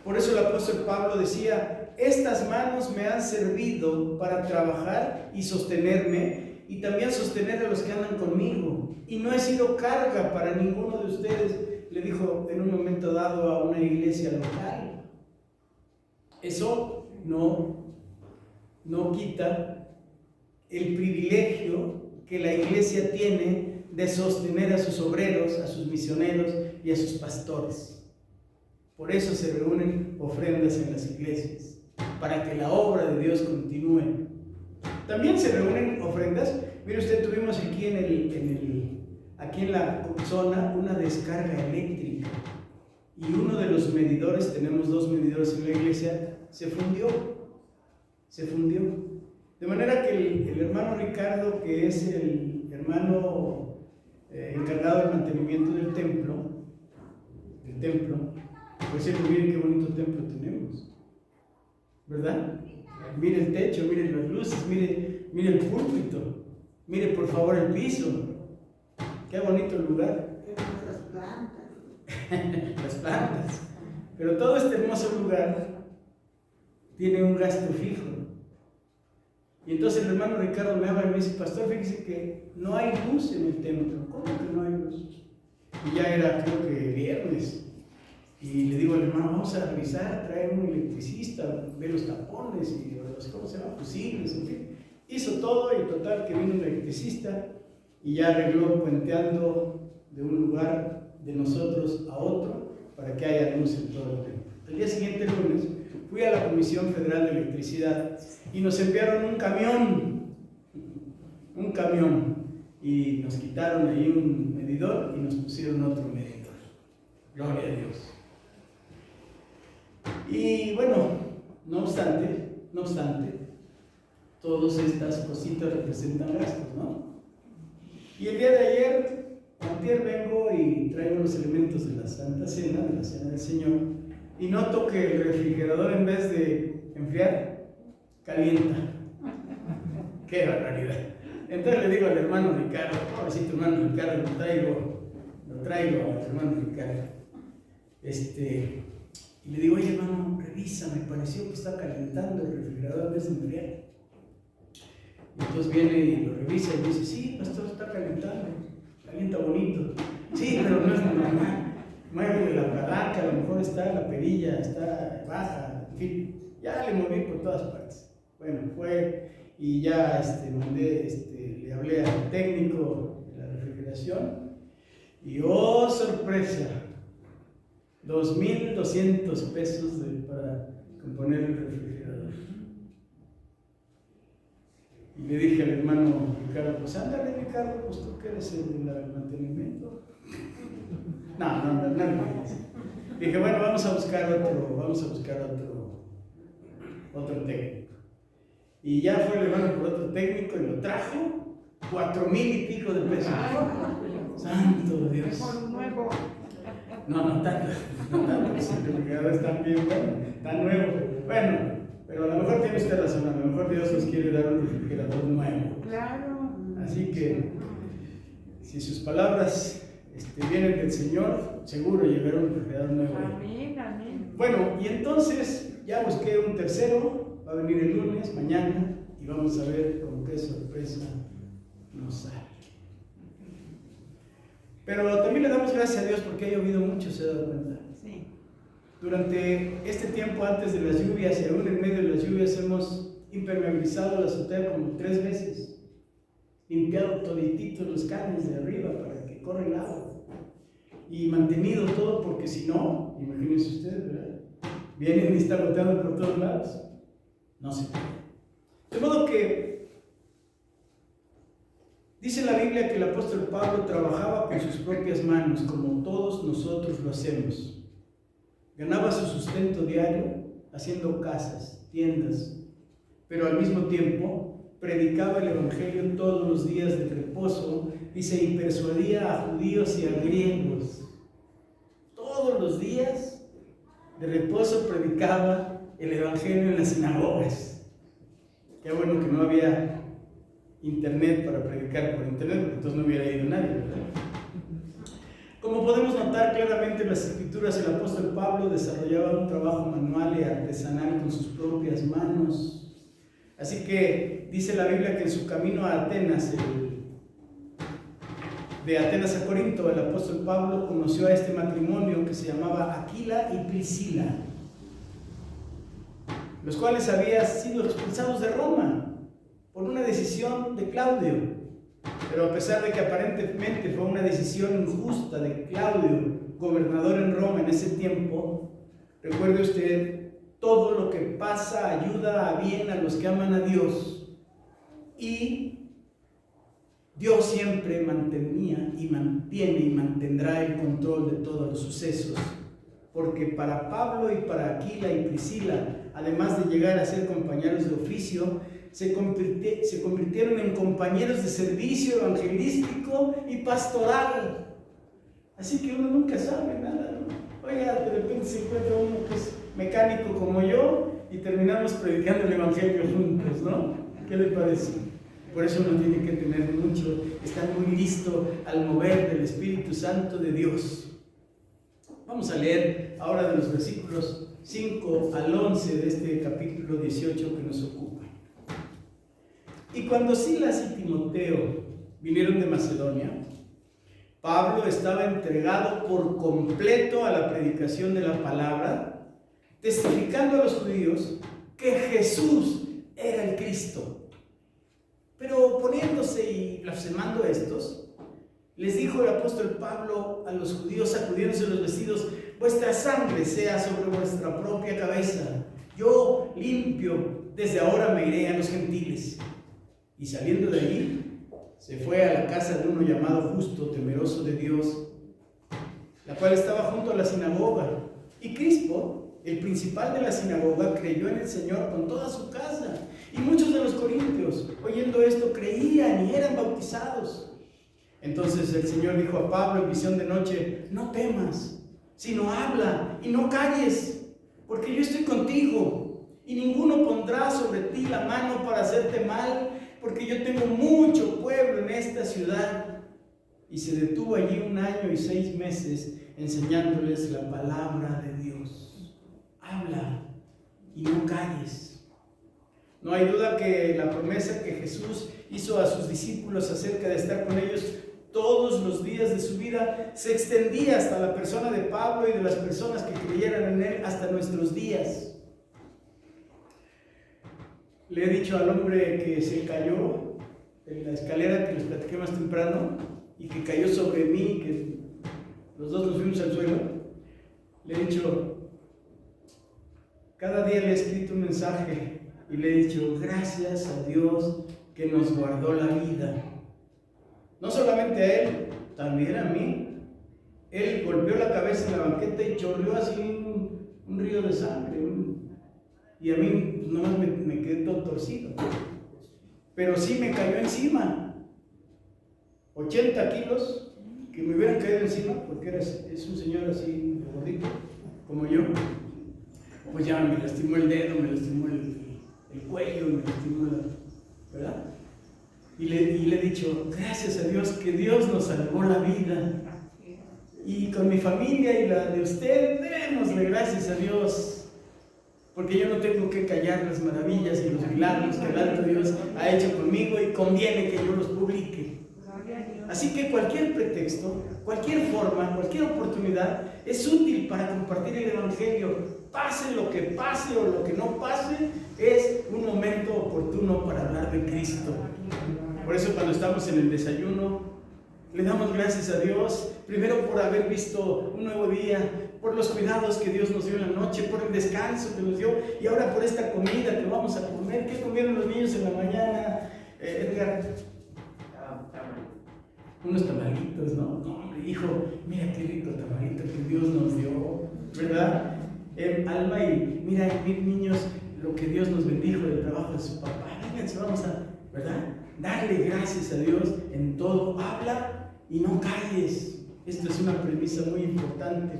Por eso el apóstol Pablo decía: estas manos me han servido para trabajar y sostenerme, y también sostener a los que andan conmigo. Y no he sido carga para ninguno de ustedes, le dijo en un momento dado a una iglesia local. Eso no quita el privilegio que la iglesia tiene de sostener a sus obreros, a sus misioneros y a sus pastores. Por eso se reúnen ofrendas en las iglesias, para que la obra de Dios continúe. También se reúnen ofrendas. Mire usted, tuvimos aquí aquí en la zona una descarga eléctrica, y uno de los medidores, tenemos 2 medidores en la iglesia, se fundió. De manera que el hermano Ricardo, que es el hermano encargado del mantenimiento del templo, por cierto, miren qué bonito templo tenemos, ¿verdad? Mire el techo, mire las luces, mire el púlpito, mire por favor el piso, qué bonito el lugar. Las plantas. Las plantas. Pero todo este hermoso lugar tiene un gasto fijo. Y entonces el hermano Ricardo me habla y me dice: pastor, fíjese que no hay luz en el templo. ¿Cómo que no hay luz? Y ya era, creo que viernes. Y le digo al hermano: vamos a revisar, traer un electricista, ver los tapones y los, ¿cómo se llama? Fusibles, en fin. Hizo todo, y total que vino un electricista y ya arregló puenteando de un lugar de nosotros a otro para que haya luz en todo el templo. El día siguiente, el lunes, fui a la Comisión Federal de Electricidad y nos enviaron un camión, y nos quitaron ahí un medidor y nos pusieron otro medidor. Gloria a Dios. Y bueno, no obstante, todas estas cositas representan gastos, ¿no? Y el día de antier vengo y traigo los elementos de la Santa Cena, de la Cena del Señor, y noto que el refrigerador, en vez de enfriar, calienta. ¡Qué barbaridad! Entonces le digo al hermano Ricardo: pobrecito hermano Ricardo, lo traigo al hermano Ricardo. Y le digo: oye hermano, revisa, me pareció que está calentando el refrigerador en vez de enfriar. Y entonces viene y lo revisa y dice: sí, pastor, está calentando, calienta bonito. Sí, pero no es normal. Mueve la palanca, a lo mejor la perilla está baja, en fin. Ya le moví por todas partes. Bueno, fue y ya le hablé al técnico de la refrigeración y ¡oh, sorpresa! 2,200 pesos para componer el refrigerador. Y le dije al hermano Ricardo: pues ándale Ricardo, pues tú que eres el del mantenimiento. No. Dije: bueno, vamos a buscar otro técnico. Y ya fue el hermano por otro técnico y lo trajo, 4,000 y pico de pesos. Santo Dios. Mejor nuevo. No tanto. El refrigerador está bien bueno, está nuevo. Bueno, pero a lo mejor tiene usted razón, a lo mejor Dios nos quiere dar un refrigerador nuevo. Claro. Así que, si sus palabras vienen del Señor, seguro llegará un refrigerador nuevo. Amén. Bueno, y entonces ya busqué un tercero, va a venir el lunes, mañana, y vamos a ver con qué sorpresa nos sale. Pero también le damos gracias a Dios porque ha llovido mucho, ¿se ha dado cuenta? Sí. Durante este tiempo antes de las lluvias y aún en medio de las lluvias hemos impermeabilizado la azotea como 3 veces, limpiado todititos los caños de arriba para que corra el agua y mantenido todo, porque si no, imagínense ustedes, ¿verdad? Vienen y están goteando por todos lados. No se puede. De modo que dice la Biblia que el apóstol Pablo trabajaba con sus propias manos, como todos nosotros lo hacemos. Ganaba su sustento diario haciendo casas, tiendas, pero al mismo tiempo predicaba el evangelio todos los días de reposo, dice, y persuadía a judíos y a griegos. Todos los días de reposo predicaba el evangelio en las sinagogas. Qué bueno que no había internet para predicar por internet, porque entonces no hubiera ido nadie, ¿verdad? Como podemos notar claramente en las escrituras, el apóstol Pablo desarrollaba un trabajo manual y artesanal con sus propias manos. Así que dice la Biblia que en su camino a Atenas, de Atenas a Corinto, el apóstol Pablo conoció a este matrimonio que se llamaba Aquila y Priscila, los cuales habían sido expulsados de Roma por una decisión de Claudio. Pero a pesar de que aparentemente fue una decisión injusta de Claudio, gobernador en Roma en ese tiempo, recuerde usted, todo lo que pasa ayuda a bien a los que aman a Dios. Y Dios siempre mantenía y mantiene y mantendrá el control de todos los sucesos. Porque para Pablo y para Aquila y Priscila, además de llegar a ser compañeros de oficio, se convirtieron en compañeros de servicio evangelístico y pastoral. Así que uno nunca sabe nada, ¿no? Oiga, de repente se encuentra uno que es mecánico como yo y terminamos predicando el evangelio juntos, ¿no? ¿Qué le parece? Por eso uno tiene que tener mucho, estar muy listo al mover del Espíritu Santo de Dios. Vamos a leer ahora de los versículos 5 al 11 de este capítulo 18 que nos ocupa. Y cuando Silas y Timoteo vinieron de Macedonia, Pablo estaba entregado por completo a la predicación de la palabra, testificando a los judíos que Jesús era el Cristo. Pero oponiéndose y blasfemando estos, les dijo el apóstol Pablo a los judíos, sacudiéndose los vestidos: vuestra sangre sea sobre vuestra propia cabeza. Yo limpio, desde ahora me iré a los gentiles. Y saliendo de allí, se fue a la casa de uno llamado Justo, temeroso de Dios, la cual estaba junto a la sinagoga. Y Crispo, el principal de la sinagoga, creyó en el Señor con toda su casa. Y muchos de los corintios, oyendo esto, creían y eran bautizados. Entonces el Señor dijo a Pablo en visión de noche: no temas, sino habla y no calles, porque yo estoy contigo, y ninguno pondrá sobre ti la mano para hacerte mal, porque yo tengo mucho pueblo en esta ciudad. Y se detuvo allí 1 año y 6 meses enseñándoles la palabra de Dios. Habla y no calles. No hay duda que la promesa que Jesús hizo a sus discípulos acerca de estar con ellos todos los días de su vida se extendía hasta la persona de Pablo y de las personas que creyeran en él hasta nuestros días. Le he dicho al hombre que se cayó en la escalera que les platiqué más temprano y que cayó sobre mí, que los dos nos fuimos al suelo. Le he dicho, cada día le he escrito un mensaje y le he dicho: gracias a Dios que nos guardó la vida. No solamente a él, también a mí. Él golpeó la cabeza en la banqueta y chorreó así un río de sangre. Y a mí pues, nomás me quedé todo torcido. Pero sí me cayó encima. 80 kilos que me hubieran caído encima, porque es un señor así gordito, como yo. Pues ya me lastimó el dedo, me lastimó el cuello, me lastimó ¿verdad? Y le he dicho: gracias a Dios que Dios nos salvó la vida. Y con mi familia y la de usted, démosle gracias a Dios. Porque yo no tengo que callar las maravillas y los milagros que el alto Dios ha hecho conmigo y conviene que yo los publique. Gloria a Dios. Así que cualquier pretexto, cualquier forma, cualquier oportunidad es útil para compartir el Evangelio. Pase lo que pase o lo que no pase, es un momento oportuno para hablar de Cristo. Por eso cuando estamos en el desayuno, le damos gracias a Dios, primero por haber visto un nuevo día, por los cuidados que Dios nos dio en la noche, por el descanso que nos dio, y ahora por esta comida que vamos a comer. ¿Qué comieron los niños en la mañana, Edgar? Unos tamalitos, ¿no? No, hombre, hijo, mira qué rico tamalito que Dios nos dio, ¿verdad? Alma, y mira, niños, lo que Dios nos bendijo del trabajo de su papá. Vénganse, vamos a, ¿verdad? Darle gracias a Dios en todo. Habla y no calles. Esto es una premisa muy importante.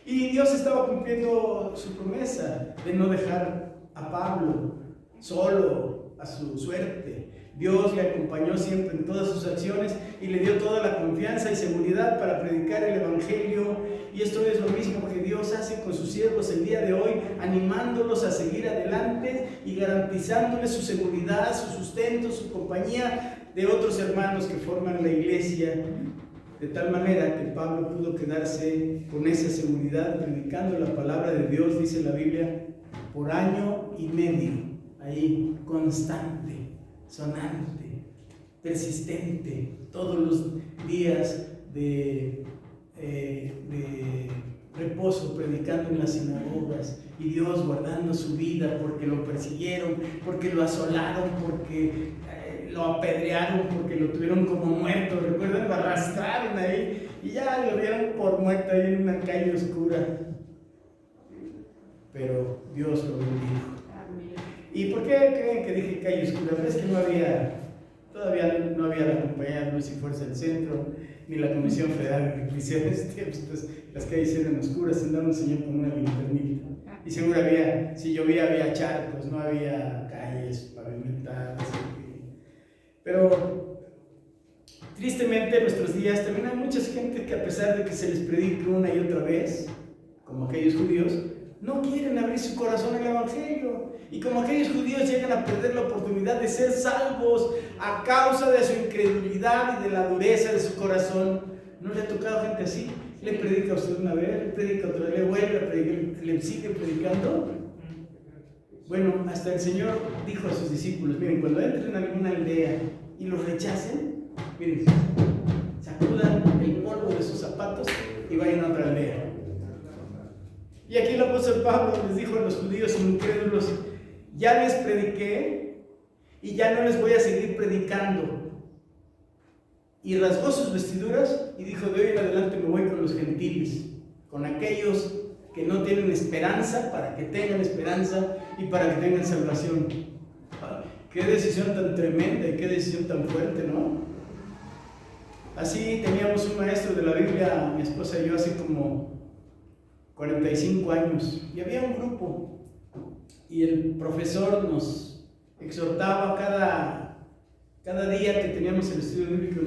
Y Dios estaba cumpliendo su promesa de no dejar a Pablo solo a su suerte. Dios le acompañó siempre en todas sus acciones y le dio toda la confianza y seguridad para predicar el Evangelio. Y esto es lo mismo que Dios hace con sus siervos el día de hoy, animándolos a seguir adelante y garantizándoles su seguridad, su sustento, su compañía de otros hermanos que forman la iglesia. De tal manera que Pablo pudo quedarse con esa seguridad predicando la palabra de Dios, dice la Biblia, por 1 año y medio, ahí constante, sonante, persistente, todos los días de reposo predicando en las sinagogas, y Dios guardando su vida porque lo persiguieron, porque lo asolaron, porque lo apedrearon, porque lo tuvieron como muerto. Recuerdan, lo arrastraron ahí y ya lo vieron por muerto ahí en una calle oscura, pero Dios lo bendijo. ¿Y por qué creen que dije calle oscura? Es que todavía no había la compañía de Luz y Fuerza del Centro, ni la Comisión Federal de Electricidad. Pues, las calles eran oscuras, andaba un señor con una linternita. Y seguro si llovía había charcos, no había calles pavimentadas. Pero tristemente en nuestros días también hay mucha gente que, a pesar de que se les predique una y otra vez, como aquellos judíos, no quieren abrir su corazón al Evangelio. Y como aquellos judíos llegan a perder la oportunidad de ser salvos a causa de su incredulidad y de la dureza de su corazón. ¿No le ha tocado gente así? Le predica a usted una vez, le predica otra vez, le vuelve a predicar, le sigue predicando. Bueno, hasta el Señor dijo a sus discípulos: miren, cuando entren a alguna aldea y los rechacen, miren, sacudan el polvo de sus zapatos y vayan a otra aldea. Y aquí el apóstol Pablo les dijo a los judíos incrédulos: ya les prediqué y ya no les voy a seguir predicando. Y rasgó sus vestiduras y dijo: de hoy en adelante me voy con los gentiles, con aquellos que no tienen esperanza, para que tengan esperanza y para que tengan salvación. Qué decisión tan tremenda y qué decisión tan fuerte, ¿no? Así teníamos un maestro de la Biblia, mi esposa y yo, hace como 45 años, y había un grupo, y el profesor nos exhortaba cada día que teníamos el estudio bíblico,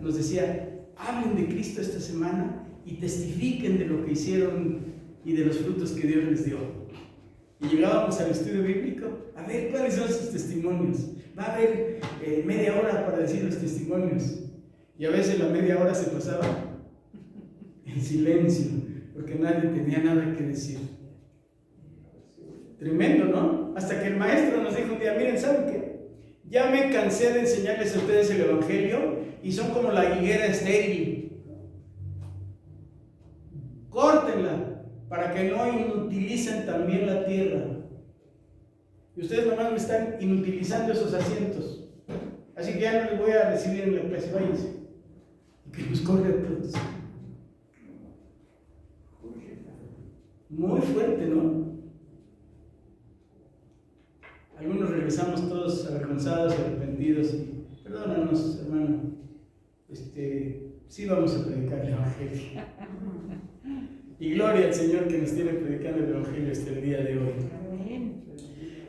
nos decía: hablen de Cristo esta semana y testifiquen de lo que hicieron y de los frutos que Dios les dio. Y llegábamos al estudio bíblico a ver cuáles son sus testimonios. Va a haber media hora para decir los testimonios, y a veces la media hora se pasaba en silencio porque nadie tenía nada que decir. Tremendo, ¿no? Hasta que el maestro nos dijo un día: miren, ¿saben qué? Ya me cansé de enseñarles a ustedes el Evangelio y son como la higuera estéril. Córtenla para que no inutilicen también la tierra. Y ustedes nomás me están inutilizando esos asientos. Así que ya no les voy a recibir en la clase, váyanse. Y que nos corre a todos. Muy fuerte, ¿no? Algunos regresamos todos avergonzados, arrepentidos, y perdónanos, hermano, sí vamos a predicar el Evangelio. Y gloria al Señor que nos tiene predicando el Evangelio hasta el día de hoy.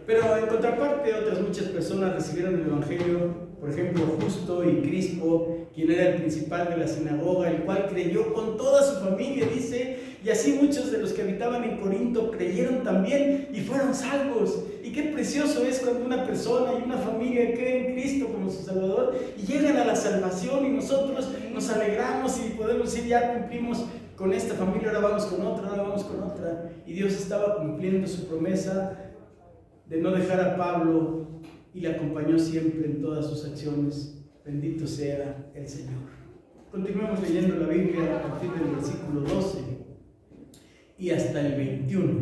Pero en contraparte, otras muchas personas recibieron el Evangelio, por ejemplo, Justo y Crispo, quien era el principal de la sinagoga, el cual creyó con toda su familia, dice, y así muchos de los que habitaban en Corinto creyeron también y fueron salvos. Y qué precioso es cuando una persona y una familia creen en Cristo como su Salvador y llegan a la salvación, y nosotros nos alegramos y podemos decir, ya cumplimos con esta familia, ahora vamos con otra, ahora vamos con otra. Y Dios estaba cumpliendo su promesa de no dejar a Pablo, y le acompañó siempre en todas sus acciones. Bendito sea el Señor. Continuemos leyendo la Biblia a partir del versículo 12 y hasta el 21.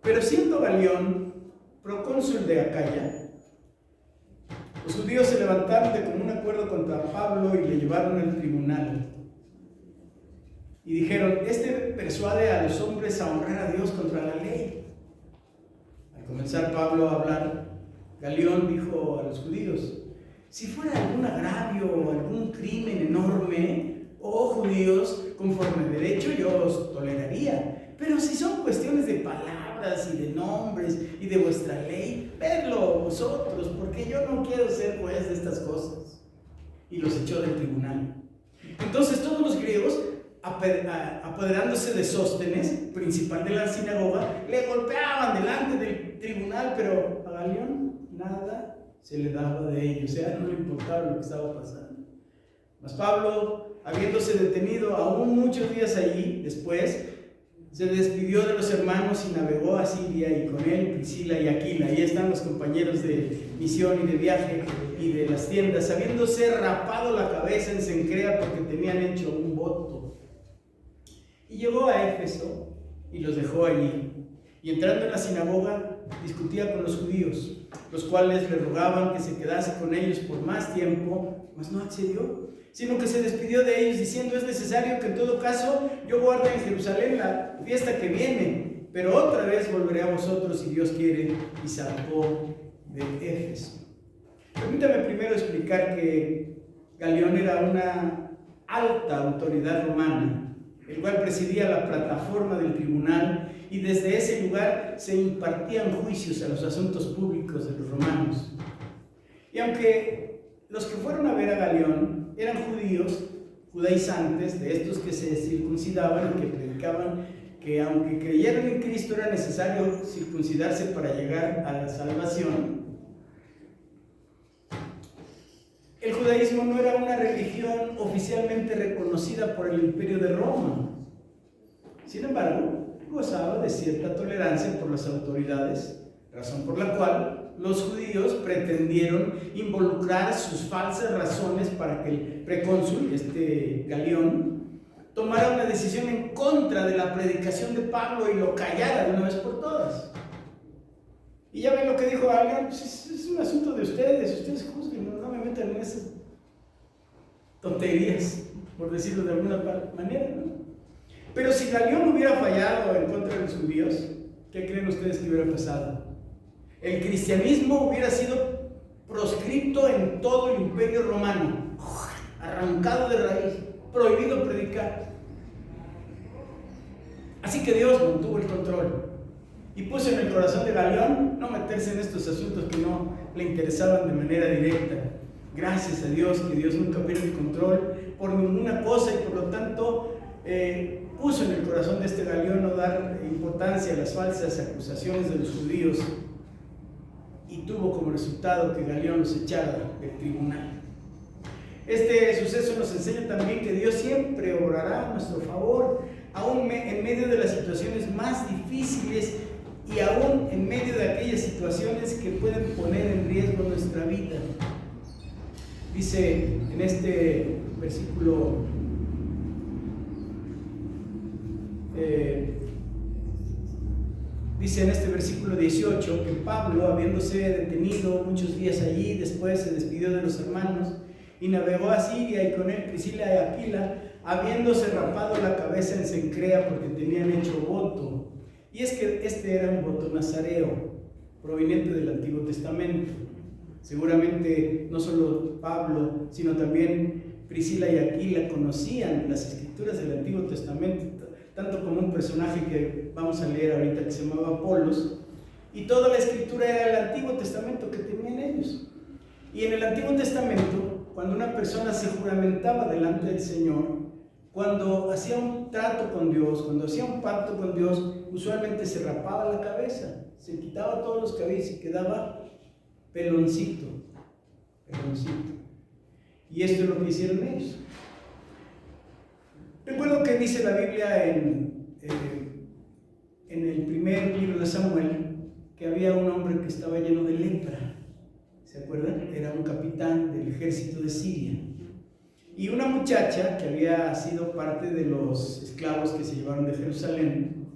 Pero siendo Galión procónsul de Acaya, los judíos se levantaron de común acuerdo contra Pablo y le llevaron al tribunal. Y dijeron, este persuade a los hombres a honrar a Dios contra la ley. Al comenzar Pablo a hablar, Galión dijo a los judíos, si fuera algún agravio o algún crimen enorme, oh judíos, conforme a derecho yo os toleraría. Pero si son cuestiones de palabras y de nombres y de vuestra ley, vedlo vosotros, porque yo no quiero ser juez de estas cosas. Y los echó del tribunal. Entonces todos los griegos, apoderándose de Sóstenes, principal de la sinagoga, le golpeaban delante del tribunal, pero a Galión nada se le daba de ello, o sea, no le importaba lo que estaba pasando. Mas Pablo, habiéndose detenido aún muchos días allí, después se despidió de los hermanos y navegó a Siria, y con él Priscila y Aquila. Ahí están los compañeros de misión y de viaje y de las tiendas, habiéndose rapado la cabeza en Cencrea porque tenían hecho un voto. Y llegó a Éfeso y los dejó allí. Y entrando en la sinagoga, discutía con los judíos, los cuales le rogaban que se quedase con ellos por más tiempo, mas no accedió, sino que se despidió de ellos diciendo, es necesario que en todo caso yo guarde en Jerusalén la fiesta que viene, pero otra vez volveré a vosotros si Dios quiere, y zarpó de Éfeso. Permítame primero explicar que Galión era una alta autoridad romana, el cual presidía la plataforma del tribunal, y desde ese lugar se impartían juicios a los asuntos públicos de los romanos. Y aunque los que fueron a ver a Galión eran judíos, judaizantes, de estos que se circuncidaban y que predicaban que aunque creyeran en Cristo era necesario circuncidarse para llegar a la salvación, el judaísmo no era una religión oficialmente reconocida por el Imperio de Roma. Sin embargo, gozaba de cierta tolerancia por las autoridades, razón por la cual los judíos pretendieron involucrar sus falsas razones para que el precónsul, Galión, tomara una decisión en contra de la predicación de Pablo y lo callara de una vez por todas. Y ya ven lo que dijo Galión, pues es un asunto de ustedes juzguen, no me metan en esas tonterías, por decirlo de alguna manera, ¿no? Pero si Galión hubiera fallado en contra de los judíos, ¿qué creen ustedes que hubiera pasado? El cristianismo hubiera sido proscripto en todo el Imperio Romano, arrancado de raíz, prohibido predicar. Así que Dios mantuvo el control y puso en el corazón de Galión no meterse en estos asuntos que no le interesaban de manera directa. Gracias a Dios que Dios nunca pierde el control por ninguna cosa, y por lo tanto puso en el corazón de Galión no dar importancia a las falsas acusaciones de los judíos, y tuvo como resultado que Galión los echara del tribunal. Este suceso nos enseña también que Dios siempre obrará a nuestro favor, aún en medio de las situaciones más difíciles y aún en medio de aquellas situaciones que pueden poner en riesgo nuestra vida. Dice en este versículo dice en este versículo 18 que Pablo, habiéndose detenido muchos días allí, después se despidió de los hermanos y navegó a Siria, y con él Priscila y Aquila, habiéndose rapado la cabeza en Cencrea porque tenían hecho voto. Y es que este era un voto nazareo, proveniente del Antiguo Testamento. Seguramente no solo Pablo, sino también Priscila y Aquila conocían las escrituras del Antiguo Testamento, tanto como un personaje que vamos a leer ahorita que se llamaba Apolos, Y toda la escritura era el Antiguo Testamento que tenían ellos. Y en el Antiguo Testamento, cuando una persona se juramentaba delante del Señor, cuando hacía un trato con Dios, cuando hacía un pacto con Dios, usualmente se rapaba la cabeza, se quitaba todos los cabellos y quedaba peloncito. Y esto es lo que hicieron ellos. Recuerdo que dice la Biblia en el primer libro de Samuel que había un hombre que estaba lleno de lepra. ¿Se acuerdan? Era un capitán del ejército de Siria. Y una muchacha que había sido parte de los esclavos que se llevaron de Jerusalén,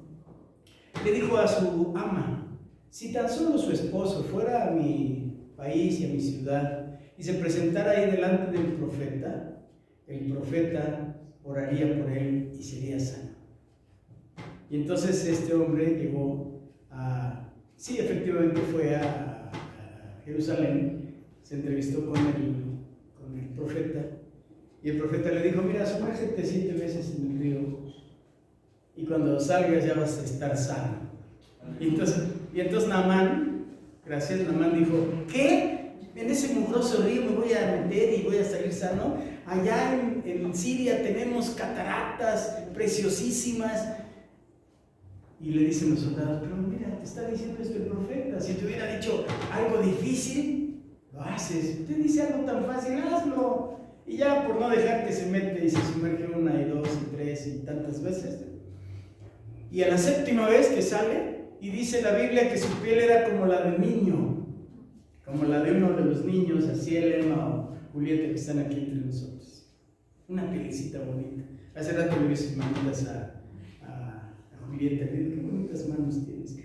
le dijo a su ama: si tan solo su esposo fuera a mi país y a mi ciudad y se presentara ahí delante del profeta, el profeta oraría por él y sería sano. Y entonces este hombre llegó sí, efectivamente fue a Jerusalén, se entrevistó con el profeta, y el profeta le dijo: mira, sumérgete 7 veces en el río y cuando salgas ya vas a estar sano. Y entonces Naamán dijo: ¿qué? En ese mugroso río me voy a meter y voy a salir sano. Allá en Siria tenemos cataratas preciosísimas. Y le dicen los soldados: pero mira, te está diciendo esto el profeta. Si te hubiera dicho algo difícil, lo haces. Usted dice algo tan fácil, hazlo. Y ya, por no dejar que se mete y se sumerge 1 y 2 y 3 y tantas veces. Y a la 7ª vez que sale, y dice la Biblia que su piel era como la de niño, como la de uno de los niños, así Elena o Julieta que están aquí entre nosotros. Una pielecita bonita. Hace rato le vi sus manitas a Julieta, le digo: qué bonitas manos tienes. Y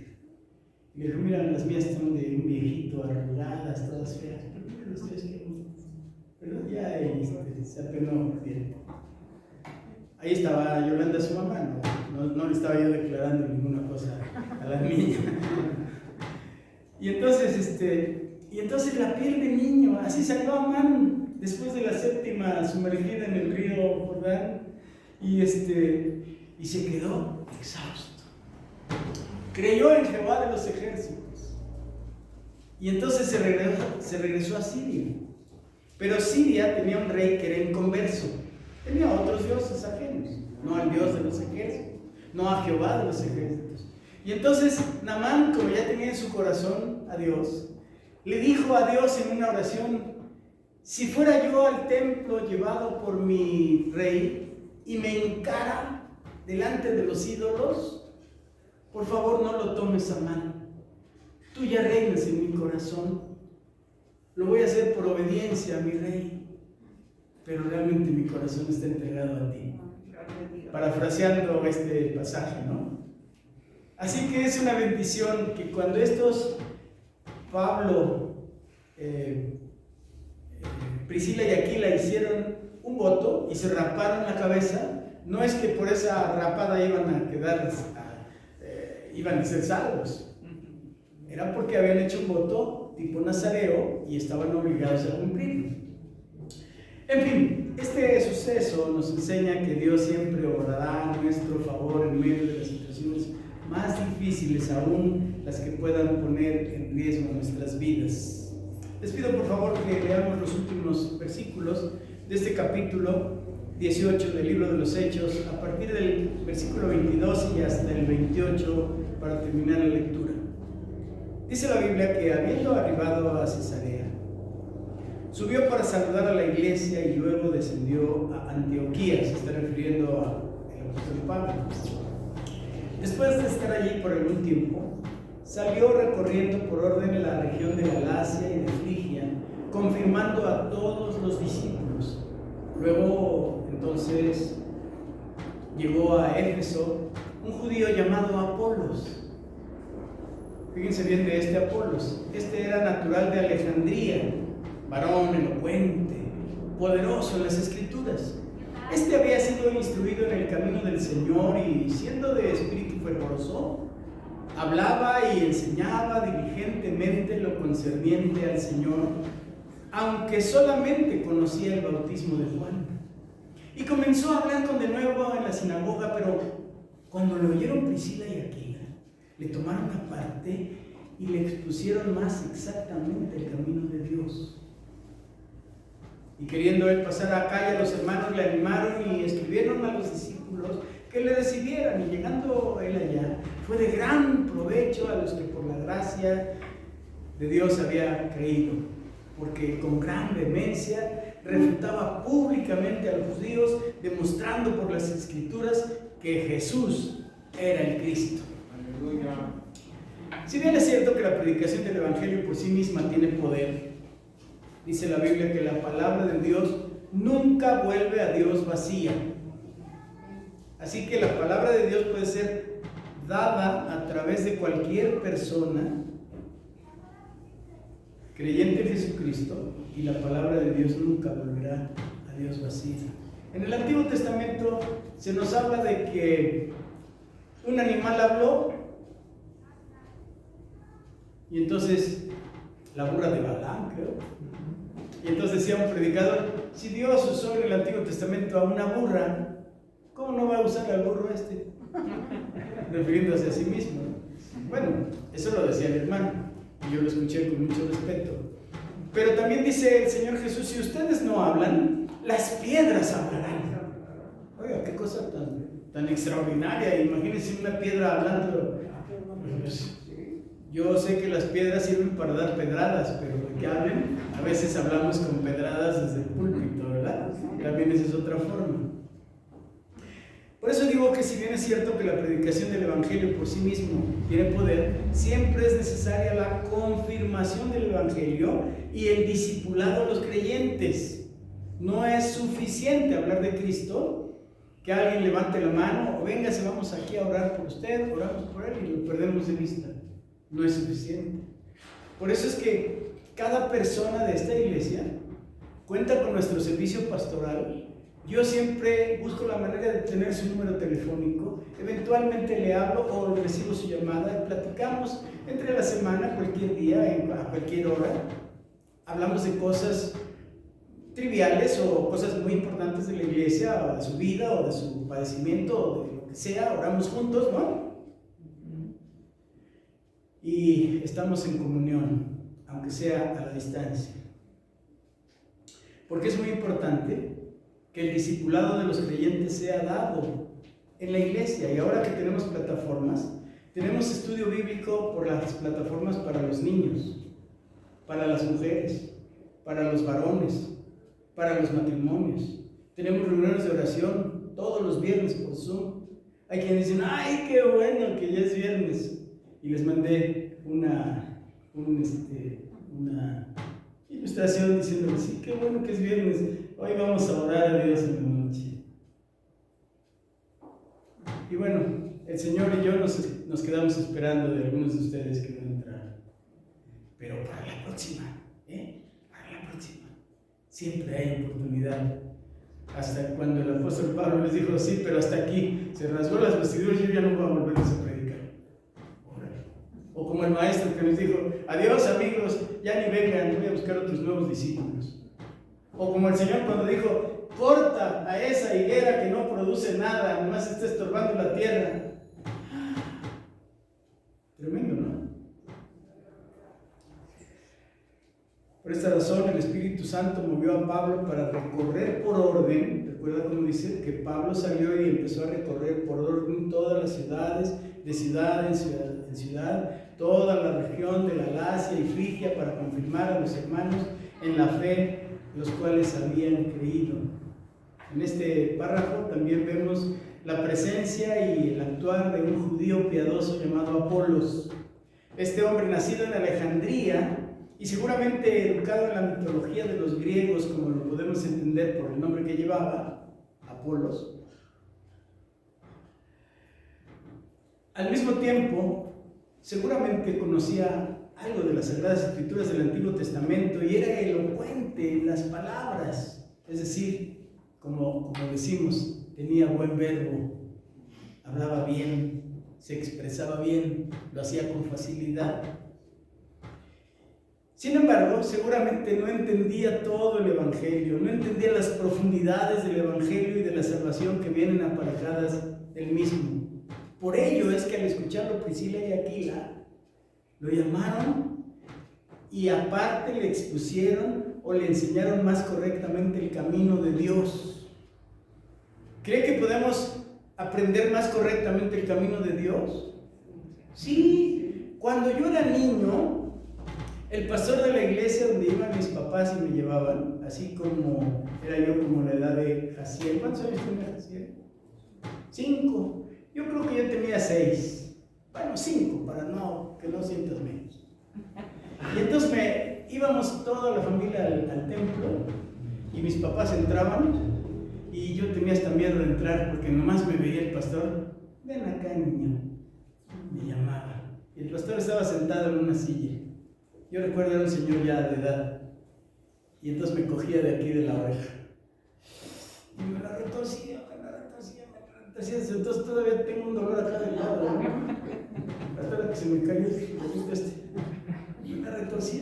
le dijo: mira, las mías están de un viejito, arrugadas, todas feas, pero mira las tuyas qué bonitas. Pero ya se apenó bien. Ahí estaba Yolanda, su mamá, no le estaba yo declarando ninguna cosa a la niña. Y entonces la piel de niño, así salió Amán después de la 7ª sumergida en el río Jordán, y se quedó exhausto. Creyó en Jehová de los ejércitos. Y entonces se regresó a Siria. Pero Siria tenía un rey que era inconverso. Tenía otros dioses ajenos, no al Dios de los ejércitos, no a Jehová de los ejércitos. Y entonces Naamán, como ya tenía en su corazón a Dios, le dijo a Dios en una oración: si fuera yo al templo llevado por mi rey y me encara delante de los ídolos, por favor no lo tomes a mal. Tú ya reinas en mi corazón. Lo voy a hacer por obediencia a mi rey, pero realmente mi corazón está entregado a ti. Parafraseando este pasaje, ¿no? Así que es una bendición que cuando Pablo, Priscila y Aquila hicieron un voto y se raparon la cabeza, no es que por esa rapada iban a ser salvos. Era porque habían hecho un voto tipo nazareo y estaban obligados a cumplirlo. En fin, este suceso nos enseña que Dios siempre obrará a nuestro favor en medio de las situaciones más difíciles, aún las que puedan poner en riesgo nuestras vidas. Les pido por favor que leamos los últimos versículos de este capítulo 18 del libro de los Hechos, a partir del versículo 22 y hasta el 28 para terminar la lectura. Dice la Biblia que habiendo arribado a Cesarea, subió para saludar a la iglesia y luego descendió a Antioquía. Se está refiriendo al apóstol Pablo. Después de estar allí por algún tiempo, salió recorriendo por orden la región de Galacia y de Frigia, confirmando a todos los discípulos. Luego, entonces, llegó a Éfeso un judío llamado Apolos. Fíjense bien de este Apolos. Este era natural de Alejandría, varón elocuente, poderoso en las Escrituras. Este había sido instruido en el camino del Señor y, siendo de espíritu fervoroso, hablaba y enseñaba diligentemente lo concerniente al Señor, aunque solamente conocía el bautismo de Juan. Y comenzó a hablar de nuevo en la sinagoga, pero cuando lo oyeron Priscila y Aquila, le tomaron aparte y le expusieron más exactamente el camino de Dios. Y queriendo él pasar a Acaya, los hermanos le animaron y escribieron a los discípulos que le recibieran. Y llegando él allá, fue de gran provecho a los que por la gracia de Dios había creído, porque con gran vehemencia refutaba públicamente a los judíos, demostrando por las Escrituras que Jesús era el Cristo. Aleluya. Si bien es cierto que la predicación del Evangelio por sí misma tiene poder, dice la Biblia que la palabra de Dios nunca vuelve a Dios vacía. Así que la palabra de Dios puede ser dada a través de cualquier persona creyente en Jesucristo, y la palabra de Dios nunca volverá a Dios vacía. En el Antiguo Testamento se nos habla de que un animal habló, y entonces la burra de Balaam, creo. Y entonces decía un predicador, si Dios usó en el Antiguo Testamento a una burra, ¿cómo no va a usar al burro este? Refiriéndose a sí mismo. Bueno, eso lo decía el hermano, y yo lo escuché con mucho respeto. Pero también dice el Señor Jesús, si ustedes no hablan, las piedras hablarán. Oiga, qué cosa tan extraordinaria. Imagínense una piedra hablando. Pues, yo sé que las piedras sirven para dar pedradas, pero de que hablen, a veces hablamos con pedradas desde el púlpito, ¿verdad? También esa es otra forma. Por eso digo que si bien es cierto que la predicación del Evangelio por sí mismo tiene poder, siempre es necesaria la confirmación del Evangelio y el discipulado a los creyentes. No es suficiente hablar de Cristo, que alguien levante la mano o véngase, vamos aquí a orar por usted, oramos por él y lo perdemos de vista. No es suficiente. Por eso es que cada persona de esta iglesia cuenta con nuestro servicio pastoral. Yo siempre busco la manera de tener su número telefónico, eventualmente le hablo o recibo su llamada y platicamos entre la semana, cualquier día, a cualquier hora. Hablamos de cosas triviales o cosas muy importantes de la iglesia, o de su vida, o de su padecimiento, o de lo que sea. Oramos juntos, ¿no? Y estamos en comunión, aunque sea a la distancia. Porque es muy importante que el discipulado de los creyentes sea dado en la iglesia. Y ahora que tenemos plataformas, tenemos estudio bíblico por las plataformas para los niños, para las mujeres, para los varones, para los matrimonios. Tenemos reuniones de oración todos los viernes por Zoom. Hay quienes dicen, ¡ay, qué bueno que ya es viernes! Y les mandé una ilustración diciendo, sí, qué bueno que es viernes. Hoy vamos a orar a Dios en la noche. Y bueno, el Señor y yo nos quedamos esperando de algunos de ustedes que van a entrar. Pero para la próxima, para la próxima, siempre hay oportunidad. Hasta cuando el apóstol Pablo les dijo, sí, pero hasta aquí, se rasgó las vestiduras y yo ya no voy a volverles a predicar. O como el maestro que les dijo, adiós amigos, ya ni vengan, voy a buscar otros nuevos discípulos. O como el Señor cuando dijo, corta a esa higuera que no produce nada, nomás está estorbando la tierra. Tremendo, ¿no? Por esta razón el Espíritu Santo movió a Pablo para recorrer por orden. Recuerda cómo dice que Pablo salió y empezó a recorrer por orden todas las ciudades, de ciudad en ciudad, toda la región de la Galacia y Frigia, para confirmar a los hermanos en la fe, los cuales habían creído. En este párrafo también vemos la presencia y el actuar de un judío piadoso llamado Apolos. Este hombre, nacido en Alejandría y seguramente educado en la mitología de los griegos, como lo podemos entender por el nombre que llevaba, Apolos, al mismo tiempo seguramente conocía algo de las Sagradas Escrituras del Antiguo Testamento y era elocuente en las palabras, es decir, como decimos, tenía buen verbo, hablaba bien, se expresaba bien, lo hacía con facilidad. Sin embargo, seguramente no entendía todo el Evangelio, no entendía las profundidades del Evangelio y de la salvación que vienen aparejadas del mismo. Por ello es que al escucharlo Priscila y Aquila Lo llamaron y aparte le expusieron o le enseñaron más correctamente el camino de Dios. ¿Cree que podemos aprender más correctamente el camino de Dios? Sí. Cuando yo era niño, el pastor de la iglesia donde iban mis papás y me llevaban, así como era yo como la edad de Jaciel. ¿Cuántos años tenía Jaciel? 5. Yo creo que yo tenía 6. Bueno, 5, para que no sientas menos. Y entonces íbamos toda la familia al templo y mis papás entraban y yo tenía hasta miedo de entrar porque nomás me veía el pastor. Ven acá, niño. Me llamaba. Y el pastor estaba sentado en una silla. Yo recuerdo era un señor ya de edad. Y entonces me cogía de aquí de la oreja. Y me la retorcía. Entonces todavía tengo un dolor acá del lado, ¿no? Hasta que se me cayó el poquito este. Y me la retorcía.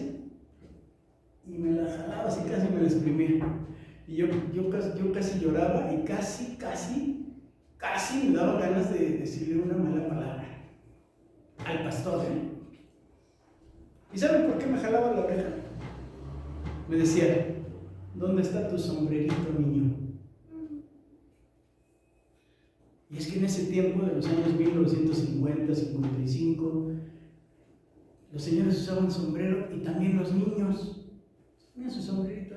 Y me la jalaba así, casi me la exprimía. Y yo casi lloraba y casi me daba ganas de decirle una mala palabra al pastor, ¿eh? ¿Y saben por qué me jalaba la oreja? Me decía, ¿dónde está tu sombrerito, niño? Y es que en ese tiempo, de los años 1950, 55, los señores usaban sombrero y también los niños. Mira su sombrerito.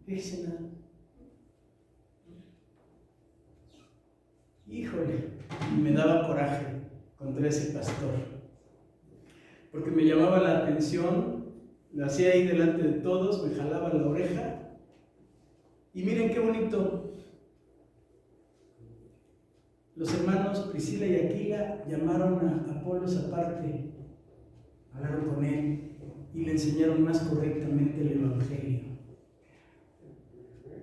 Fíjense nada. Híjole, y me daba coraje contra ese pastor. Porque me llamaba la atención, lo hacía ahí delante de todos, me jalaba la oreja. Y miren qué bonito. Los hermanos Priscila y Aquila llamaron a Apolos aparte, hablaron con él y le enseñaron más correctamente el Evangelio.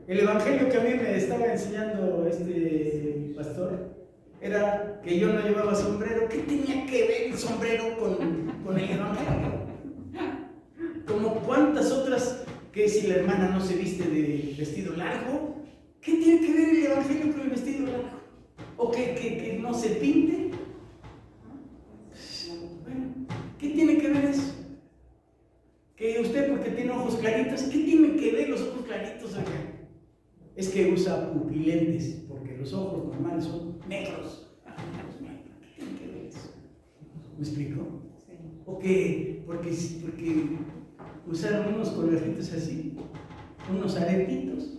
El Evangelio que a mí me estaba enseñando este pastor era que yo no llevaba sombrero. ¿Qué tenía que ver el sombrero con el Evangelio? Como cuántas otras, que si la hermana no se viste de vestido largo, ¿qué tiene que ver el Evangelio con el vestido largo? ¿O que no se pinte? Bueno, ¿qué tiene que ver eso? Que usted porque tiene ojos claritos, ¿qué tienen que ver los ojos claritos acá? Es que usa pupilentes, porque los ojos normales son negros. ¿Qué tiene que ver eso? ¿Me explico? Sí. ¿O que porque usaron unos colorcitos así, unos aretitos?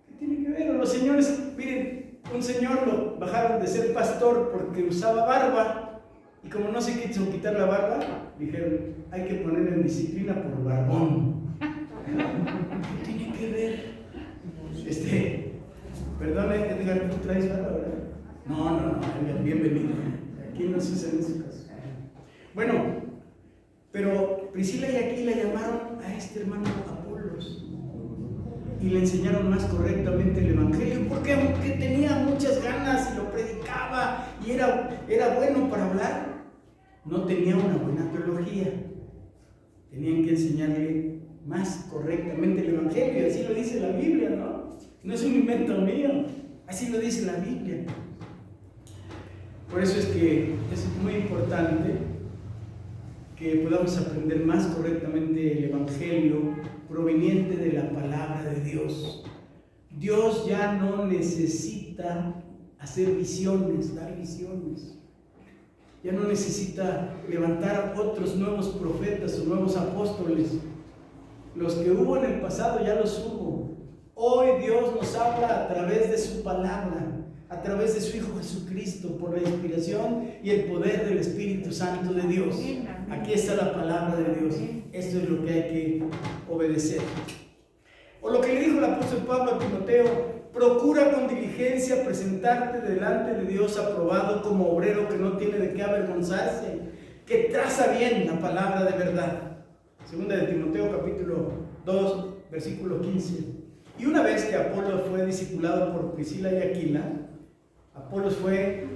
¿Qué tiene que ver? O los señores, miren, un señor lo bajaron de ser pastor porque usaba barba, y como no se quiso quitar la barba, dijeron, hay que ponerlo en disciplina por barbón. ¿Qué tiene que ver? Perdón, Edgar, ¿tú traes barba, verdad? No, bienvenido. Aquí no se usa en ese caso. Bueno, pero Priscila y Aquila llamaron a este hermano Apolos y le enseñaron más correctamente el Evangelio, porque aunque tenía muchas ganas y lo predicaba y era bueno para hablar, no tenía una buena teología. Tenían que enseñarle más correctamente el Evangelio, y así lo dice la Biblia, ¿no? No es un invento mío, así lo dice la Biblia. Por eso es que es muy importante que podamos aprender más correctamente el Evangelio proveniente de la palabra de Dios. Dios ya no necesita hacer visiones, dar visiones. Ya no necesita levantar otros nuevos profetas o nuevos apóstoles. Los que hubo en el pasado ya los hubo. Hoy Dios nos habla a través de su palabra, a través de su Hijo Jesucristo, por la inspiración y el poder del Espíritu Santo de Dios. Aquí está la palabra de Dios. Esto es lo que hay que obedecer. O lo que le dijo el apóstol Pablo a Timoteo: procura con diligencia presentarte delante de Dios aprobado como obrero que no tiene de qué avergonzarse, que traza bien la palabra de verdad. Segunda de Timoteo capítulo 2, versículo 15. Y una vez que Apolos fue discipulado por Priscila y Aquila, Apolos fue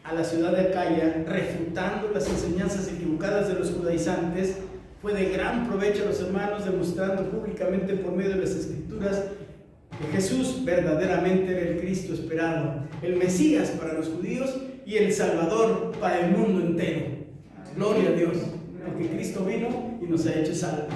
a la ciudad de Acaya refutando las enseñanzas equivocadas de los judaizantes. Fue de gran provecho a los hermanos, demostrando públicamente por medio de las Escrituras que Jesús verdaderamente era el Cristo esperado, el Mesías para los judíos y el Salvador para el mundo entero. Gloria a Dios, porque Cristo vino y nos ha hecho salvos.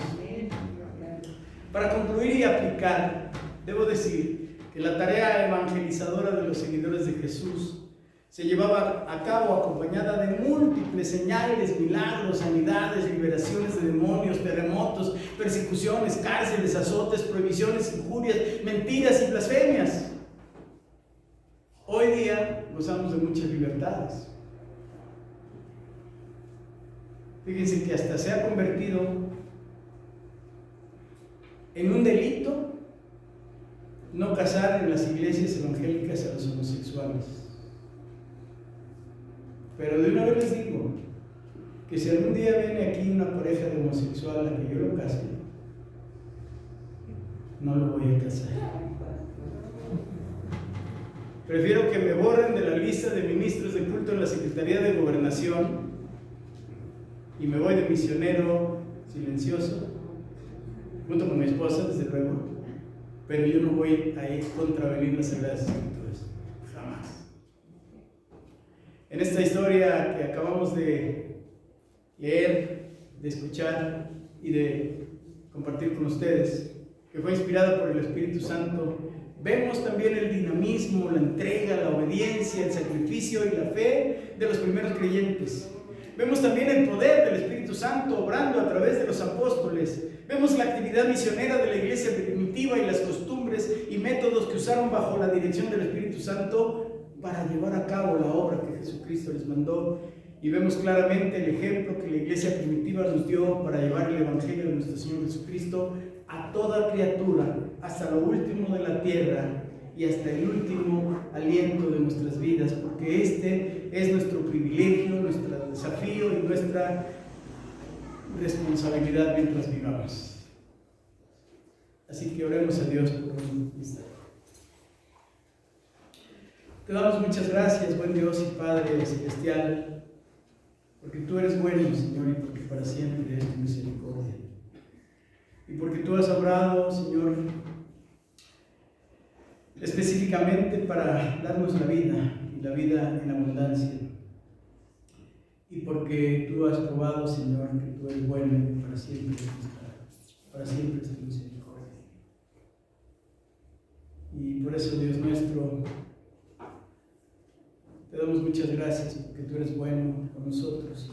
Para concluir y aplicar, debo decir que la tarea evangelizadora de los seguidores de Jesús se llevaba a cabo acompañada de múltiples señales, milagros, sanidades, liberaciones de demonios, terremotos, persecuciones, cárceles, azotes, prohibiciones, injurias, mentiras y blasfemias. Hoy día gozamos de muchas libertades. Fíjense que hasta se ha convertido en un delito no casar en las iglesias evangélicas a los homosexuales. Pero de una vez les digo que si algún día viene aquí una pareja de homosexual a que yo lo case, no lo voy a casar. Prefiero que me borren de la lista de ministros de culto en la Secretaría de Gobernación y me voy de misionero silencioso, junto con mi esposa, desde luego, pero yo no voy a ir contravenir las Sagradas Escrituras, jamás. En esta historia que acabamos de leer, de escuchar y de compartir con ustedes, que fue inspirada por el Espíritu Santo, vemos también el dinamismo, la entrega, la obediencia, el sacrificio y la fe de los primeros creyentes. Vemos también el poder del Espíritu Santo obrando a través de los apóstoles. Vemos la actividad misionera de la iglesia primitiva y las costumbres y métodos que usaron bajo la dirección del Espíritu Santo para llevar a cabo la obra que Jesucristo les mandó. Y vemos claramente el ejemplo que la iglesia primitiva nos dio para llevar el Evangelio de nuestro Señor Jesucristo a toda criatura, hasta lo último de la tierra y hasta el último aliento de nuestras vidas, porque este es nuestro privilegio, nuestro desafío y nuestra responsabilidad mientras vivamos. Así que oremos a Dios por un instante. Te damos muchas gracias, buen Dios y Padre Celestial, porque tú eres bueno, Señor, y porque para siempre es tu misericordia. Y porque tú has obrado, Señor, específicamente para darnos la vida, y la vida en abundancia. Y porque tú has probado, Señor, que tú eres bueno y para siempre es tu misericordia. Y por eso, Dios nuestro, te damos muchas gracias porque tú eres bueno con nosotros.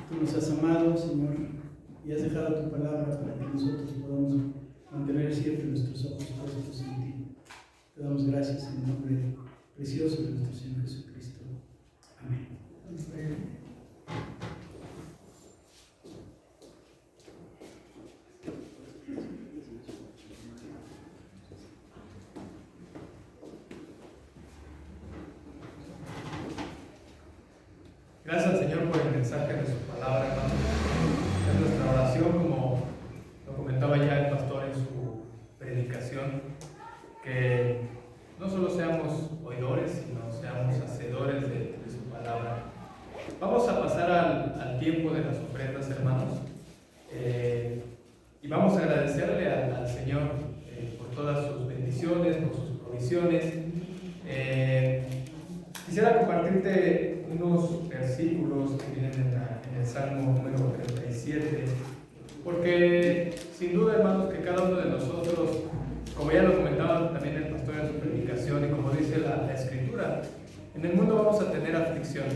Tú nos has amado, Señor, y has dejado tu palabra para que nosotros podamos mantener siempre nuestros ojos puestos en ti. Te damos gracias en el nombre precioso de nuestro Señor Jesucristo. Amén. Gracias, Señor, por el mensaje de su palabra, hermanos. Es nuestra oración, como lo comentaba ya el pastor en su predicación, que no solo seamos oidores, sino seamos hacedores de su palabra. Vamos a pasar al tiempo de las ofrendas, hermanos, y vamos a agradecerle al Señor por todas sus bendiciones, por sus provisiones. Quisiera compartirte unos versículos que vienen en el Salmo número 37, porque sin duda, hermanos, que cada uno de nosotros, como ya lo comentaba también el pastor en su predicación y como dice la Escritura, en el mundo vamos a tener aflicción.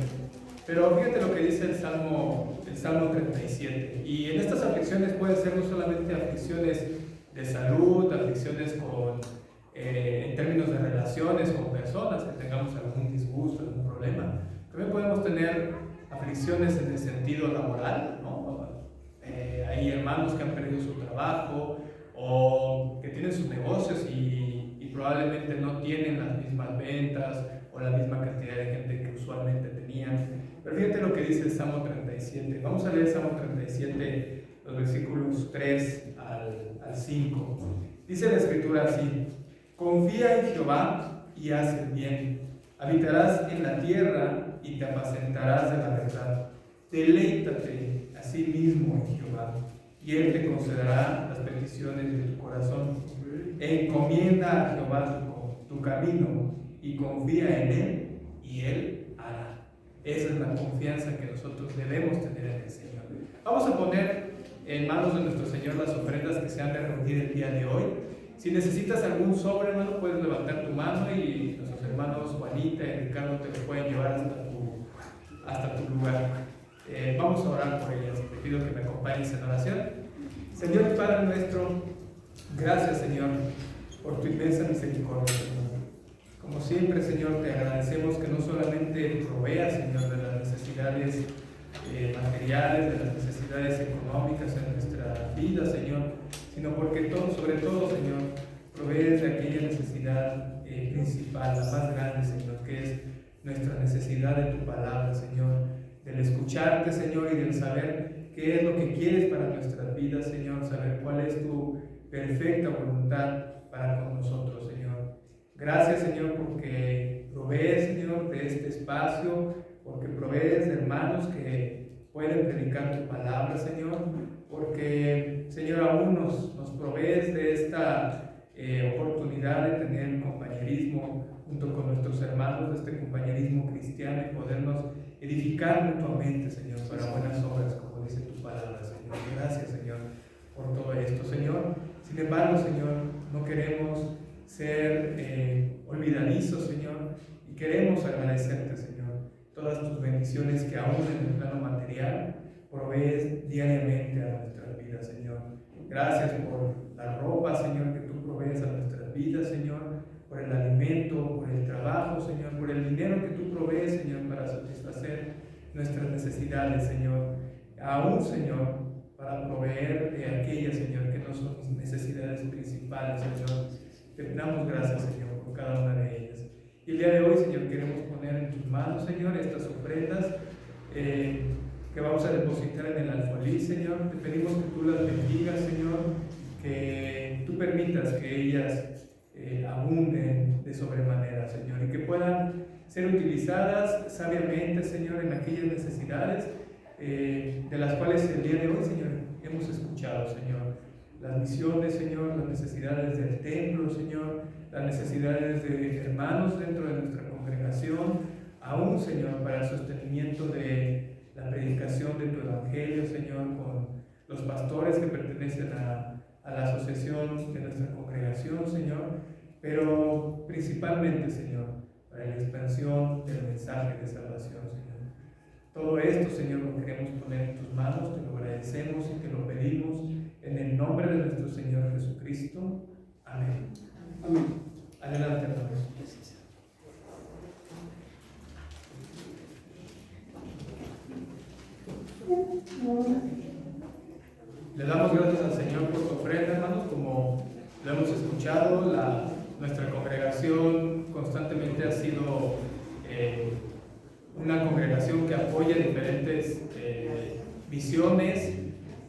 Pero fíjate lo que dice el Salmo 37. Y en estas aflicciones pueden ser no solamente aflicciones de salud, aflicciones en términos de relaciones con personas, que tengamos algún disgusto, algún problema. También podemos tener aflicciones en el sentido laboral, ¿no? Hay hermanos que han perdido su trabajo o que tienen sus negocios y probablemente no tienen las mismas ventas o la misma cantidad de gente que usualmente tenían. Pero fíjate lo que dice el Salmo 37. Vamos a leer el Salmo 37, los versículos 3 al 5. Dice la Escritura así: confía en Jehová y haz el bien. Habitarás en la tierra y te apacentarás de la verdad. Deleítate a sí mismo en Jehová, y Él te concederá las peticiones de tu corazón. Encomienda a Jehová tu camino, y confía en Él, y y Él hará. Esa es la confianza que nosotros debemos tener en el Señor. Vamos a poner en manos de nuestro Señor las ofrendas que se han de reunir el día de hoy. Si necesitas algún sobre, hermano, puedes levantar tu mano y nuestros hermanos Juanita y Ricardo te lo pueden llevar hasta tu lugar. Vamos a orar por ellas. Te pido que me acompañes en oración. Señor Padre nuestro, gracias, Señor, por tu inmensa misericordia, Señor. Como siempre, Señor, te agradecemos que no solamente proveas, Señor, de las necesidades materiales, de las necesidades económicas en nuestra vida, Señor, sino porque sobre todo, Señor, provees de aquella necesidad principal, la más grande, Señor, que es nuestra necesidad de tu palabra, Señor, del escucharte, Señor, y del saber qué es lo que quieres para nuestras vidas, Señor, saber cuál es tu perfecta voluntad para con nosotros, Señor. Gracias, Señor, porque provees, Señor, de este espacio, porque provees de hermanos que pueden predicar tu palabra, Señor, porque, Señor, aún nos provees de esta oportunidad de tener compañerismo junto con nuestros hermanos, de este compañerismo cristiano y podernos edificar mutuamente, Señor, para buenas obras, como dice tu palabra, Señor. Gracias, Señor, por todo esto, Señor. Sin embargo, Señor, no queremos ser olvidadizos, Señor, y queremos agradecerte, Señor, todas tus bendiciones que aún en el plano material provees diariamente a nuestras vidas, Señor. Gracias por la ropa, Señor, que tú provees a nuestras vidas, Señor, por el alimento, por el trabajo, Señor, por el dinero que tú provees, Señor, para satisfacer nuestras necesidades, Señor. Aún, Señor, para proveer de aquellas, Señor, que no son mis necesidades principales, Señor. Te damos gracias, Señor, por cada una de ellas. Y el día de hoy, Señor, queremos poner en tus manos, Señor, estas ofrendas que vamos a depositar en el alfolí, Señor. Te pedimos que tú las bendigas, Señor, que tú permitas que ellas abunden de sobremanera, Señor, y que puedan ser utilizadas sabiamente, Señor, en aquellas necesidades de las cuales el día de hoy, Señor, hemos escuchado, Señor. Las misiones, Señor, las necesidades del templo, Señor, las necesidades de hermanos dentro de nuestra congregación, aún, Señor, para el sostenimiento de la predicación de tu evangelio, Señor, con los pastores que pertenecen a la asociación de nuestra congregación, Señor, pero principalmente, Señor, para la expansión del mensaje de salvación, Señor. Todo esto, Señor, lo queremos poner en tus manos, te lo agradecemos y te lo pedimos en el nombre de nuestro Señor Jesucristo. Amén. Amén. Adelante, hermanos. Le damos gracias al Señor por su ofrenda, hermanos. Como lo hemos escuchado, nuestra congregación constantemente ha sido una congregación que apoya diferentes visiones.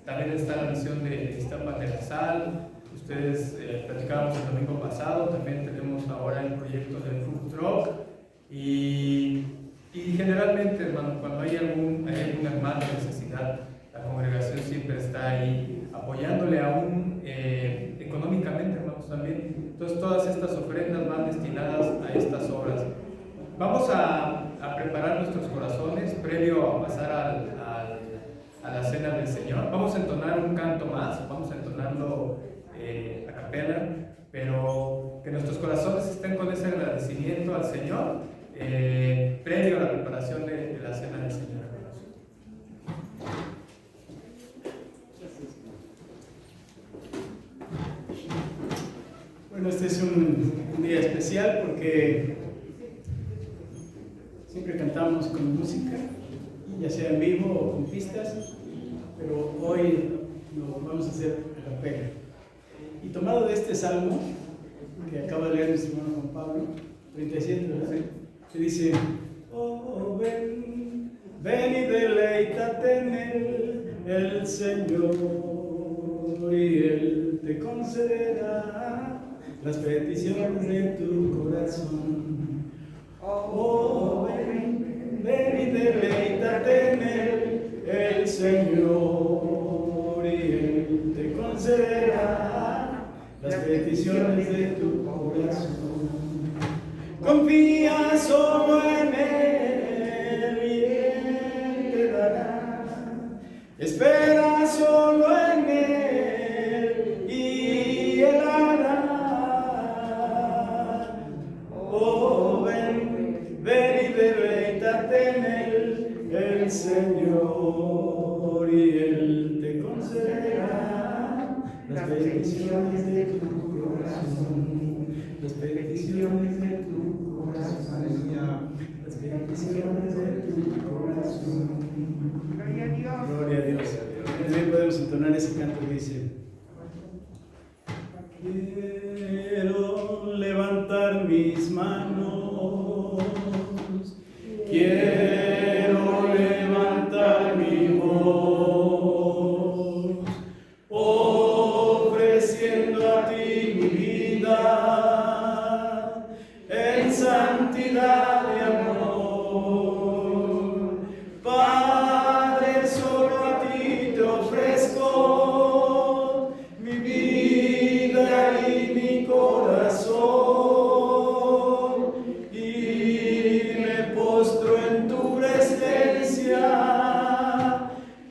También está la misión de Iztapas de la Sal. Ustedes platicábamos el domingo pasado. También tenemos ahora el proyecto del food truck. Y generalmente, hermano, cuando hay algún hermano en necesidad, la congregación siempre está ahí apoyándole aún económicamente, hermanos, también. Entonces todas estas ofrendas van destinadas a estas obras. Vamos a preparar nuestros corazones previo a pasar a la cena del Señor. Vamos a entonar un canto más, vamos a entonarlo a capela, pero que nuestros corazones estén con ese agradecimiento al Señor previo a la preparación de la cena del Señor. Bueno, este es un día especial porque siempre cantamos con música, ya sea en vivo o con pistas, pero hoy lo vamos a hacer a capela. Y tomado de este salmo que acaba de leer nuestro hermano Juan Pablo, 37, ¿verdad? Que dice: oh, ven, ven y deleítate en él, el Señor, y Él te concederá las peticiones de tu corazón. Oh, ven, ven y deleítate en él, el Señor, y Él te concederá las peticiones de tu corazón. Confía solo en Él. Espera solo en Él y Él hará. Oh, ven, ven y deleítate en Él, el Señor, y Él te concederá las bendiciones de tu corazón, las bendiciones de tu corazón, las bendiciones de tu corazón. Gloria a Dios. Gloria a Dios. También podemos entonar ese canto que dice: quiero levantar mis manos, quiero levantar mi voz, ofreciendo a ti mi vida en santidad y amor. Padre, solo a ti te ofrezco mi vida y mi corazón, y me postro en tu presencia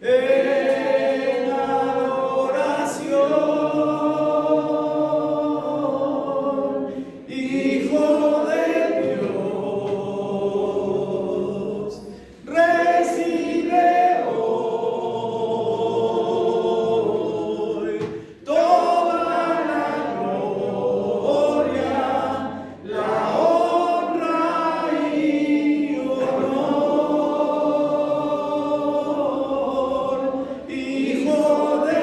en adoración, Hijo de Dios. Recibe hoy toda la gloria, la honra y honor, Hijo de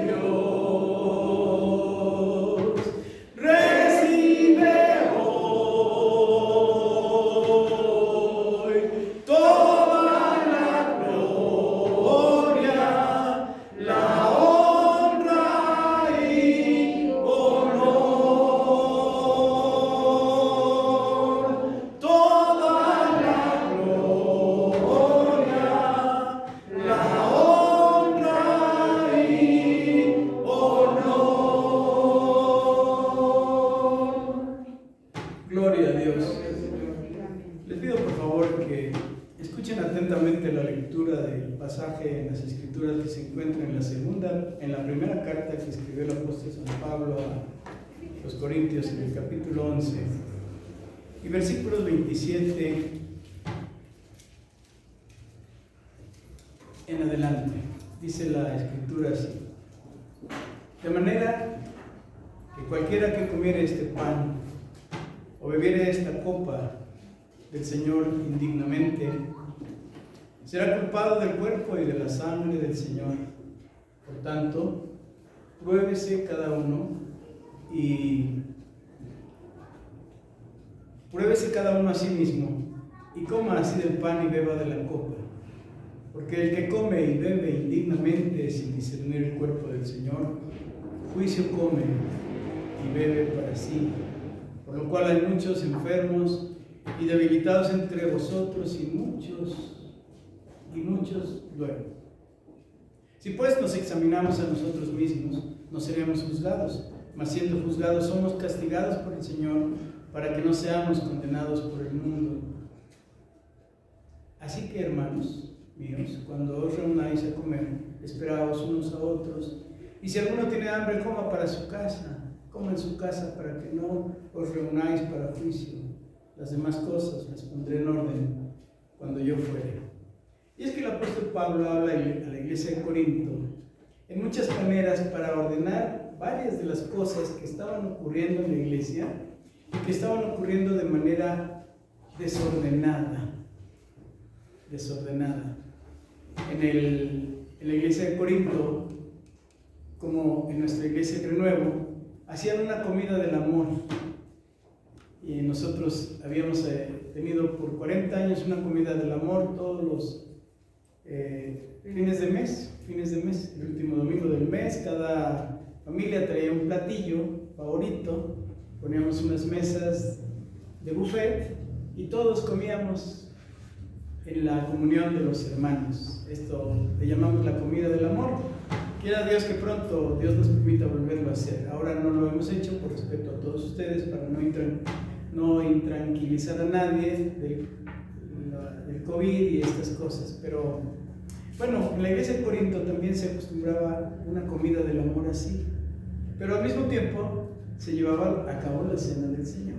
Dios. Recibe hoy toda la gloria, la honra y honor, toda la gloria, la honra y honor. Gloria a Dios. Les pido por favor que escuchen atentamente la lectura del pasaje en las Escrituras que se encuentra en la primera carta que escribió el apóstol San Pablo a los Corintios, en el capítulo 11 y versículos 27 en adelante. Dice la Escritura así: de manera que cualquiera que comiere este pan o bebiere esta copa del Señor indignamente, será culpado del cuerpo y de la sangre del Señor. Por tanto, pruébese cada uno a sí mismo, y coma así del pan y beba de la copa. Porque el que come y bebe indignamente sin discernir el cuerpo del Señor, juicio come y bebe para sí. Por lo cual hay muchos enfermos y debilitados entre vosotros, y muchos duermen. Si pues nos examinamos a nosotros mismos, no seremos juzgados, mas siendo juzgados somos castigados por el Señor, para que no seamos condenados por el mundo. Así que, hermanos míos, cuando os reunáis a comer, esperaos unos a otros, y si alguno tiene hambre, coma para su casa, coma en su casa, para que no os reunáis para juicio. Las demás cosas las pondré en orden cuando yo fuere. Y es que el apóstol Pablo habla a la iglesia de Corinto en muchas maneras para ordenar varias de las cosas que estaban ocurriendo en la iglesia y que estaban ocurriendo de manera desordenada. En la iglesia de Corinto, como en nuestra iglesia de Renuevo, hacían una comida del amor. Y nosotros habíamos tenido por 40 años una comida del amor todos los fines de mes, el último domingo del mes. Cada familia traía un platillo favorito, poníamos unas mesas de buffet y todos comíamos en la comunión de los hermanos. Esto le llamamos la comida del amor. Quiera Dios que pronto Dios nos permita volverlo a hacer. Ahora no lo hemos hecho por respeto a todos ustedes, para no intranquilizar a nadie del COVID y estas cosas, pero Bueno, en la iglesia de Corinto también se acostumbraba una comida del amor así, pero al mismo tiempo se llevaba a cabo la cena del Señor.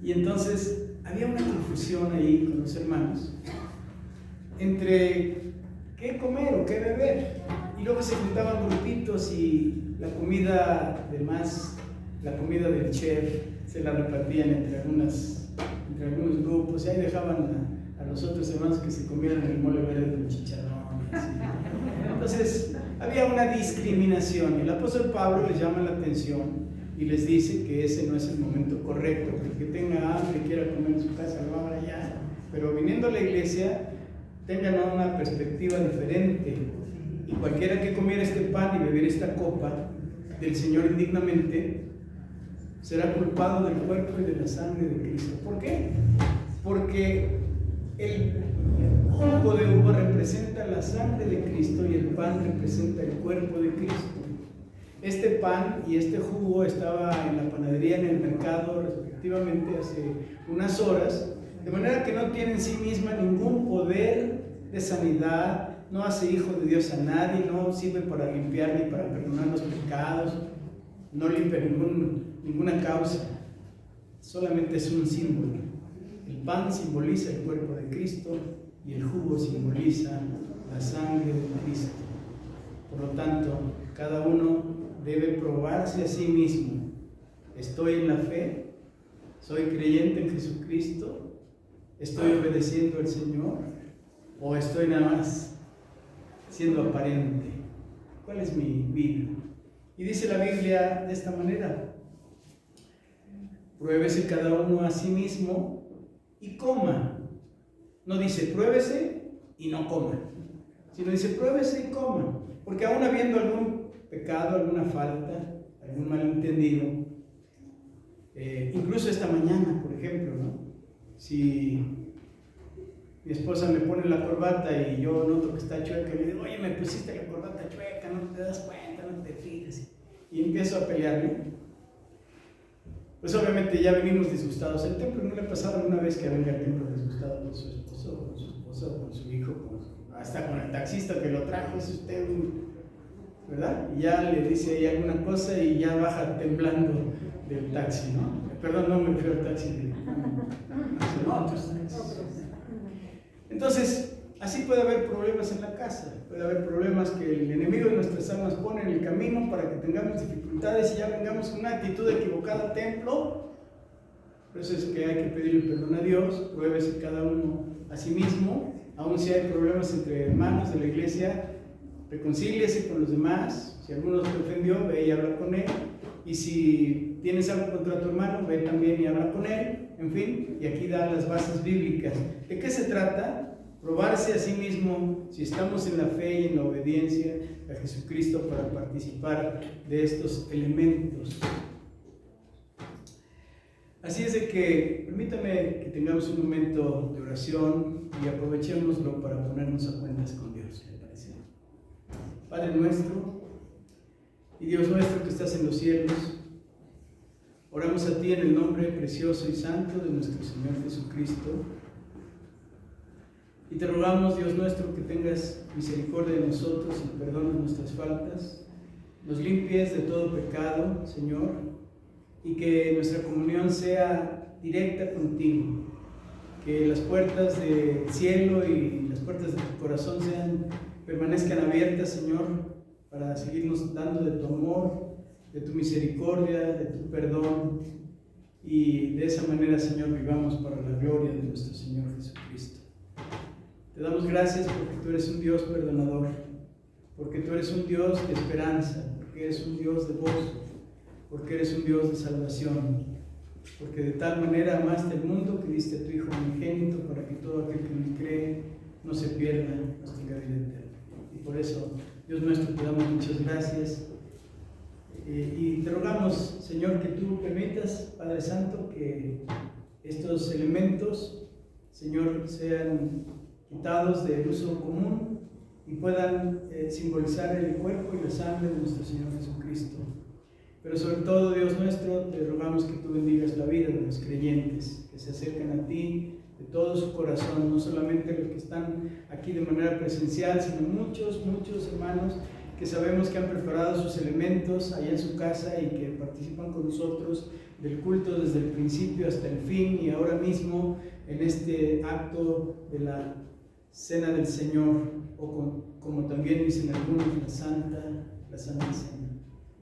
Y entonces había una confusión ahí con los hermanos entre qué comer o qué beber. Y luego se juntaban grupitos y la comida del chef se la repartían entre algunos grupos, y ahí dejaban a los otros hermanos que se comieran el mole verde con chicharrón. Entonces había una discriminación, y el apóstol Pablo les llama la atención y les dice que ese no es el momento correcto, que el que tenga hambre y quiera comer en su casa lo haga allá, pero viniendo a la iglesia tengan una perspectiva diferente, y cualquiera que comiera este pan y bebiera esta copa del Señor indignamente será culpado del cuerpo y de la sangre de Cristo. ¿Por qué? Porque el jugo de uva representa la sangre de Cristo y el pan representa el cuerpo de Cristo. Este pan y este jugo estaba en la panadería, en el mercado, respectivamente, hace unas horas, de manera que no tiene en sí misma ningún poder de sanidad, no hace hijo de Dios a nadie, no sirve para limpiar ni para perdonar los pecados, no limpia ninguna causa, solamente es un símbolo. El pan simboliza el cuerpo de Cristo y el jugo simboliza la sangre de Cristo. Por lo tanto, cada uno debe probarse a sí mismo. ¿Estoy en la fe? ¿Soy creyente en Jesucristo? ¿Estoy obedeciendo al Señor? ¿O estoy nada más siendo aparente? ¿Cuál es mi vida? Y dice la Biblia de esta manera: pruébese cada uno a sí mismo y coma. No dice pruébese y no coma, sino dice pruébese y coma, porque aún habiendo algún pecado, alguna falta, algún malentendido, incluso esta mañana, por ejemplo, ¿no? Si mi esposa me pone la corbata y yo noto que está chueca, le digo, oye, me pusiste la corbata chueca, no te das cuenta, no te fijas, y empiezo a pelearme. Pues obviamente ya venimos disgustados al templo. ¿No le ha pasado alguna vez que venga al templo disgustado con su esposo, con su esposa, con su hijo, hasta con el taxista que lo trajo? Es usted ¿verdad? Y ya le dice ahí alguna cosa y ya baja temblando del taxi, ¿no? Perdón, no me refiero al taxi, no, entonces, así puede haber problemas en la casa, puede haber problemas que el enemigo de nuestras almas pone en el camino para que tengamos dificultades y ya vengamos con una actitud equivocada al templo. Por eso es que hay que pedirle perdón a Dios. Pruébese cada uno a sí mismo. Aun si hay problemas entre hermanos de la iglesia, reconcíliese con los demás. Si alguno te ofendió, ve y habla con él. Y si tienes algo contra tu hermano, ve también y habla con él. En fin, y aquí da las bases bíblicas. ¿De qué se trata? Probarse a sí mismo si estamos en la fe y en la obediencia a Jesucristo para participar de estos elementos. Así es de que permítame que tengamos un momento de oración y aprovechémoslo para ponernos a cuentas con Dios, ¿le parece? Padre nuestro y Dios nuestro que estás en los cielos, oramos a ti en el nombre precioso y santo de nuestro Señor Jesucristo. Y te rogamos, Dios nuestro, que tengas misericordia de nosotros y perdones nuestras faltas, nos limpies de todo pecado, Señor, y que nuestra comunión sea directa contigo, que las puertas del cielo y las puertas de tu corazón permanezcan abiertas, Señor, para seguirnos dando de tu amor, de tu misericordia, de tu perdón, y de esa manera, Señor, vivamos para la gloria de nuestro Señor Jesucristo. Te damos gracias porque tú eres un Dios perdonador, porque tú eres un Dios de esperanza, porque eres un Dios de gozo, porque eres un Dios de salvación, porque de tal manera amaste el mundo que diste a tu Hijo unigénito para que todo aquel que en él cree no se pierda, mas tenga vida eterna. Y por eso, Dios nuestro, te damos muchas gracias y te rogamos, Señor, que tú permitas, Padre Santo, que estos elementos, Señor, sean quitados del uso común y puedan simbolizar el cuerpo y la sangre de nuestro Señor Jesucristo. Pero sobre todo, Dios nuestro, te rogamos que tú bendigas la vida de los creyentes que se acercan a ti de todo su corazón, no solamente los que están aquí de manera presencial, sino muchos hermanos que sabemos que han preparado sus elementos allá en su casa y que participan con nosotros del culto desde el principio hasta el fin, y ahora mismo en este acto de la Cena del Señor, o como también dicen algunos, la Santa Cena.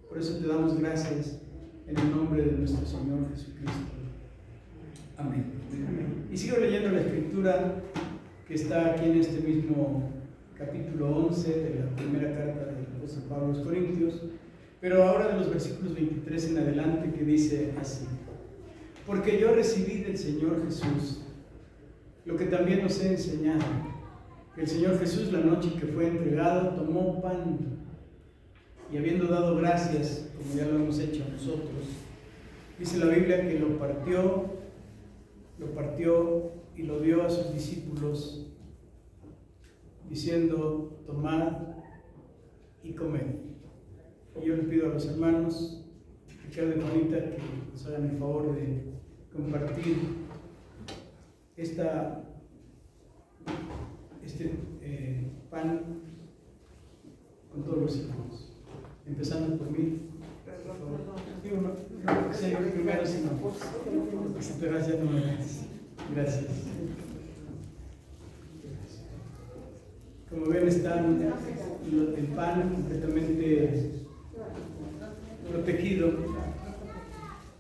Por eso te damos gracias en el nombre de nuestro Señor Jesucristo. Amén. Y sigo leyendo la escritura que está aquí en este mismo capítulo 11 de la primera carta del apóstol Pablo a los Corintios, pero ahora de los versículos 23 en adelante, que dice así: porque yo recibí del Señor Jesús lo que también os he enseñado, que el Señor Jesús, la noche que fue entregado, tomó pan y, habiendo dado gracias, como ya lo hemos hecho nosotros, dice la Biblia que lo partió y lo dio a sus discípulos, diciendo: tomad y comed. Y yo le pido a los hermanos Ricardo y Juanita que nos hagan el favor de compartir este pan con todos los hermanos, empezando por mí. Digo, no sé yo primero, sino gracias, no me das. Gracias. Como ven, está el pan completamente protegido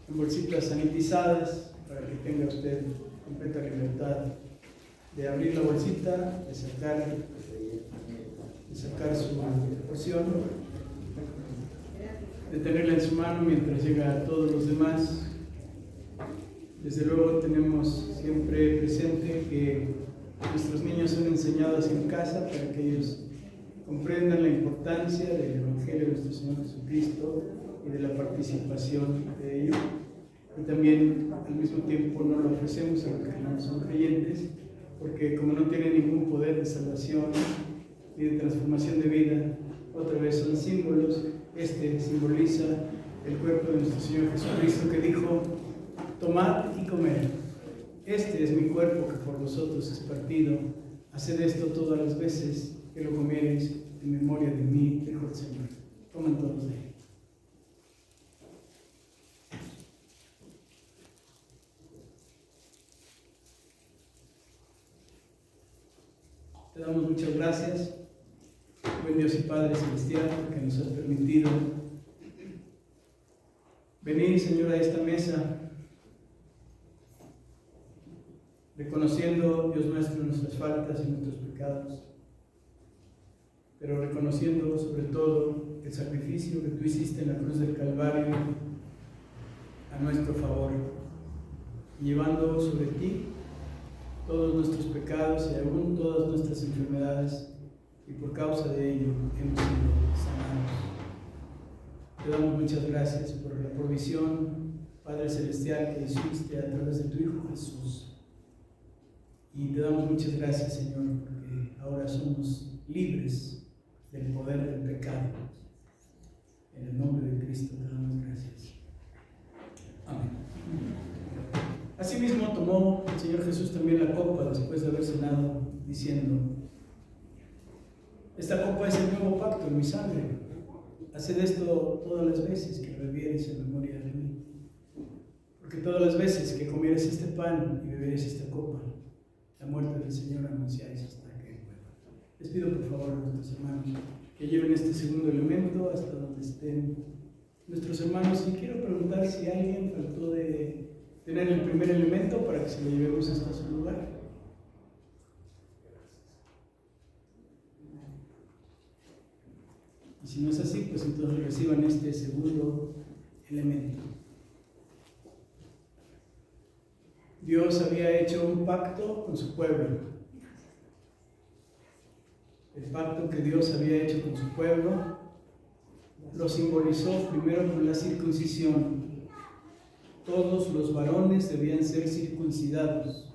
en bolsitas sanitizadas para que tenga usted completa libertad de abrir la bolsita, de sacar su porción, de tenerla en su mano mientras llega a todos los demás. Desde luego tenemos siempre presente que nuestros niños son enseñados en casa para que ellos comprendan la importancia del Evangelio de nuestro Señor Jesucristo y de la participación de ello. Y también al mismo tiempo no lo ofrecemos a los que no son creyentes, porque como no tienen ningún poder de salvación ni de transformación de vida, otra vez son símbolos. Este simboliza el cuerpo de nuestro Señor Jesucristo, que dijo: tomad y comed, este es mi cuerpo que por vosotros es partido, haced esto todas las veces que lo comiereis en memoria de mí, dijo el Señor. Coman todos de él. Te damos muchas gracias, buen Dios y Padre Celestial, que nos has permitido venir, Señor, a esta mesa, reconociendo, Dios nuestro, nuestras faltas y nuestros pecados, pero reconociendo sobre todo el sacrificio que tú hiciste en la cruz del Calvario a nuestro favor, llevando sobre ti todos nuestros pecados y aún todas nuestras enfermedades, y por causa de ello hemos sido sanados. Te damos muchas gracias por la provisión, Padre Celestial, que hiciste a través de tu Hijo Jesús. Y te damos muchas gracias, Señor, porque ahora somos libres del poder del pecado. En el nombre de Cristo te damos gracias. Amén. Asimismo tomó el Señor Jesús también la copa después de haber cenado, diciendo: esta copa es el nuevo pacto en mi sangre. Haced esto todas las veces que bebiereis en memoria de mí. Porque todas las veces que comiereis este pan y bebiereis esta copa, la muerte del Señor anunciáis hasta que vuelva. Les pido por favor a nuestros hermanos que lleven este segundo elemento hasta donde estén nuestros hermanos. Y quiero preguntar si alguien faltó de tener el primer elemento para que se lo llevemos hasta su lugar. Y si no es así, pues entonces reciban este segundo elemento. Dios había hecho un pacto con su pueblo. El pacto que Dios había hecho con su pueblo lo simbolizó primero con la circuncisión. Todos los varones debían ser circuncidados,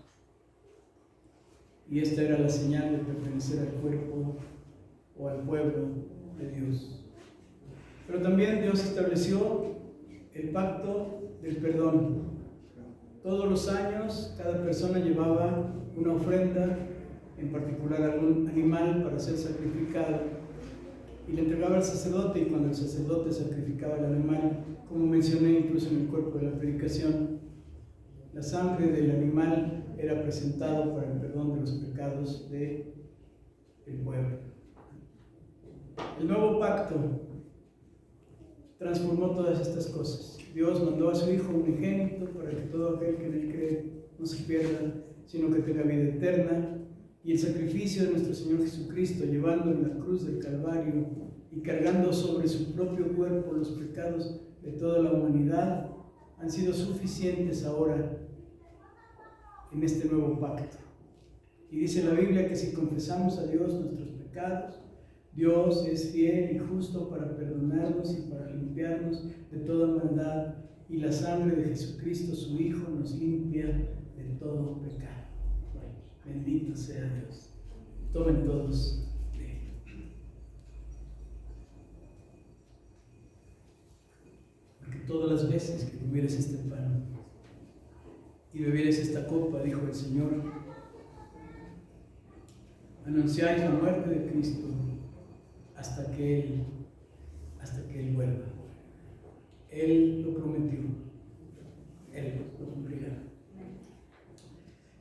y esta era la señal de pertenecer al cuerpo o al pueblo de Dios. Pero también Dios estableció el pacto del perdón. Todos los años cada persona llevaba una ofrenda, en particular algún animal para ser sacrificado, y le entregaba al sacerdote, y cuando el sacerdote sacrificaba el animal, como mencioné incluso en el cuerpo de la predicación, la sangre del animal era presentado para el perdón de los pecados del pueblo. El nuevo pacto transformó todas estas cosas. Dios mandó a su Hijo unigénito para que todo aquel que en él cree no se pierda, sino que tenga vida eterna. Y el sacrificio de nuestro Señor Jesucristo, llevando en la cruz del Calvario y cargando sobre su propio cuerpo los pecados de toda la humanidad, han sido suficientes ahora en este nuevo pacto. Y dice la Biblia que si confesamos a Dios nuestros pecados, Dios es fiel y justo para perdonarnos y para limpiarnos de toda maldad, y la sangre de Jesucristo, su Hijo, nos limpia de todo pecado. Bendito sea Dios. Tomen todos de él. Porque todas las veces que comieres este pan y bebieres esta copa, dijo el Señor, anunciáis la muerte de Cristo hasta que Él vuelva. Él lo prometió, Él lo cumplirá.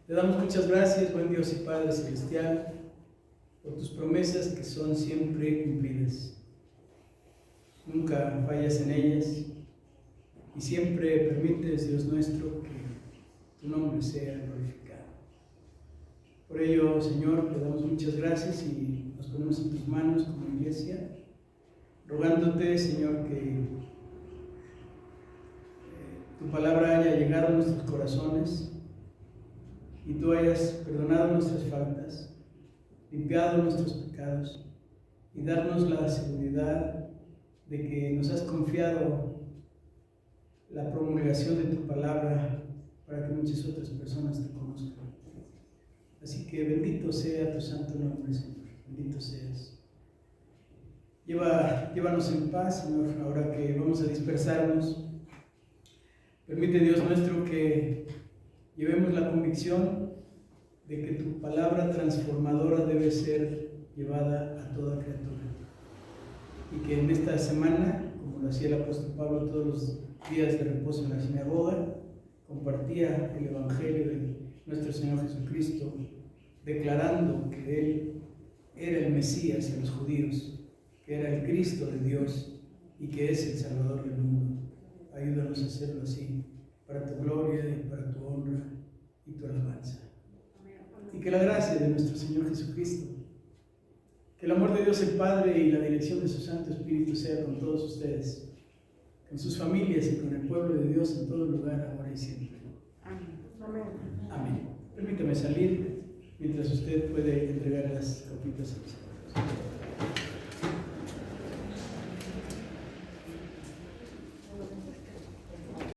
Le damos muchas gracias, buen Dios y Padre Celestial, por tus promesas que son siempre cumplidas. Nunca fallas en ellas y siempre permites, Dios nuestro, que tu nombre sea glorificado. Por ello, Señor, te damos muchas gracias y nos ponemos en tus manos como iglesia, rogándote, Señor, que tu palabra haya llegado a nuestros corazones y tú hayas perdonado nuestras faltas, limpiado nuestros pecados y darnos la seguridad de que nos has confiado la promulgación de tu palabra para que muchas otras personas te conozcan. Así que bendito sea tu santo nombre, Señor, bendito seas. Llévanos en paz, Señor, ahora que vamos a dispersarnos. Permite, Dios nuestro, que llevemos la convicción de que tu palabra transformadora debe ser llevada a toda criatura. Y que en esta semana, como lo hacía el apóstol Pablo todos los días de reposo en la sinagoga, compartía el Evangelio de nuestro Señor Jesucristo, declarando que Él era el Mesías en los judíos, que era el Cristo de Dios y que es el Salvador del mundo. Ayúdanos a hacerlo así, para tu gloria y para tu honra y tu alabanza. Y que la gracia de nuestro Señor Jesucristo, que el amor de Dios el Padre y la dirección de su Santo Espíritu sea con todos ustedes, con sus familias y con el pueblo de Dios en todo lugar, ahora y siempre. Amén. Amén. Permítame salir mientras usted puede entregar las copitas a los hermanos.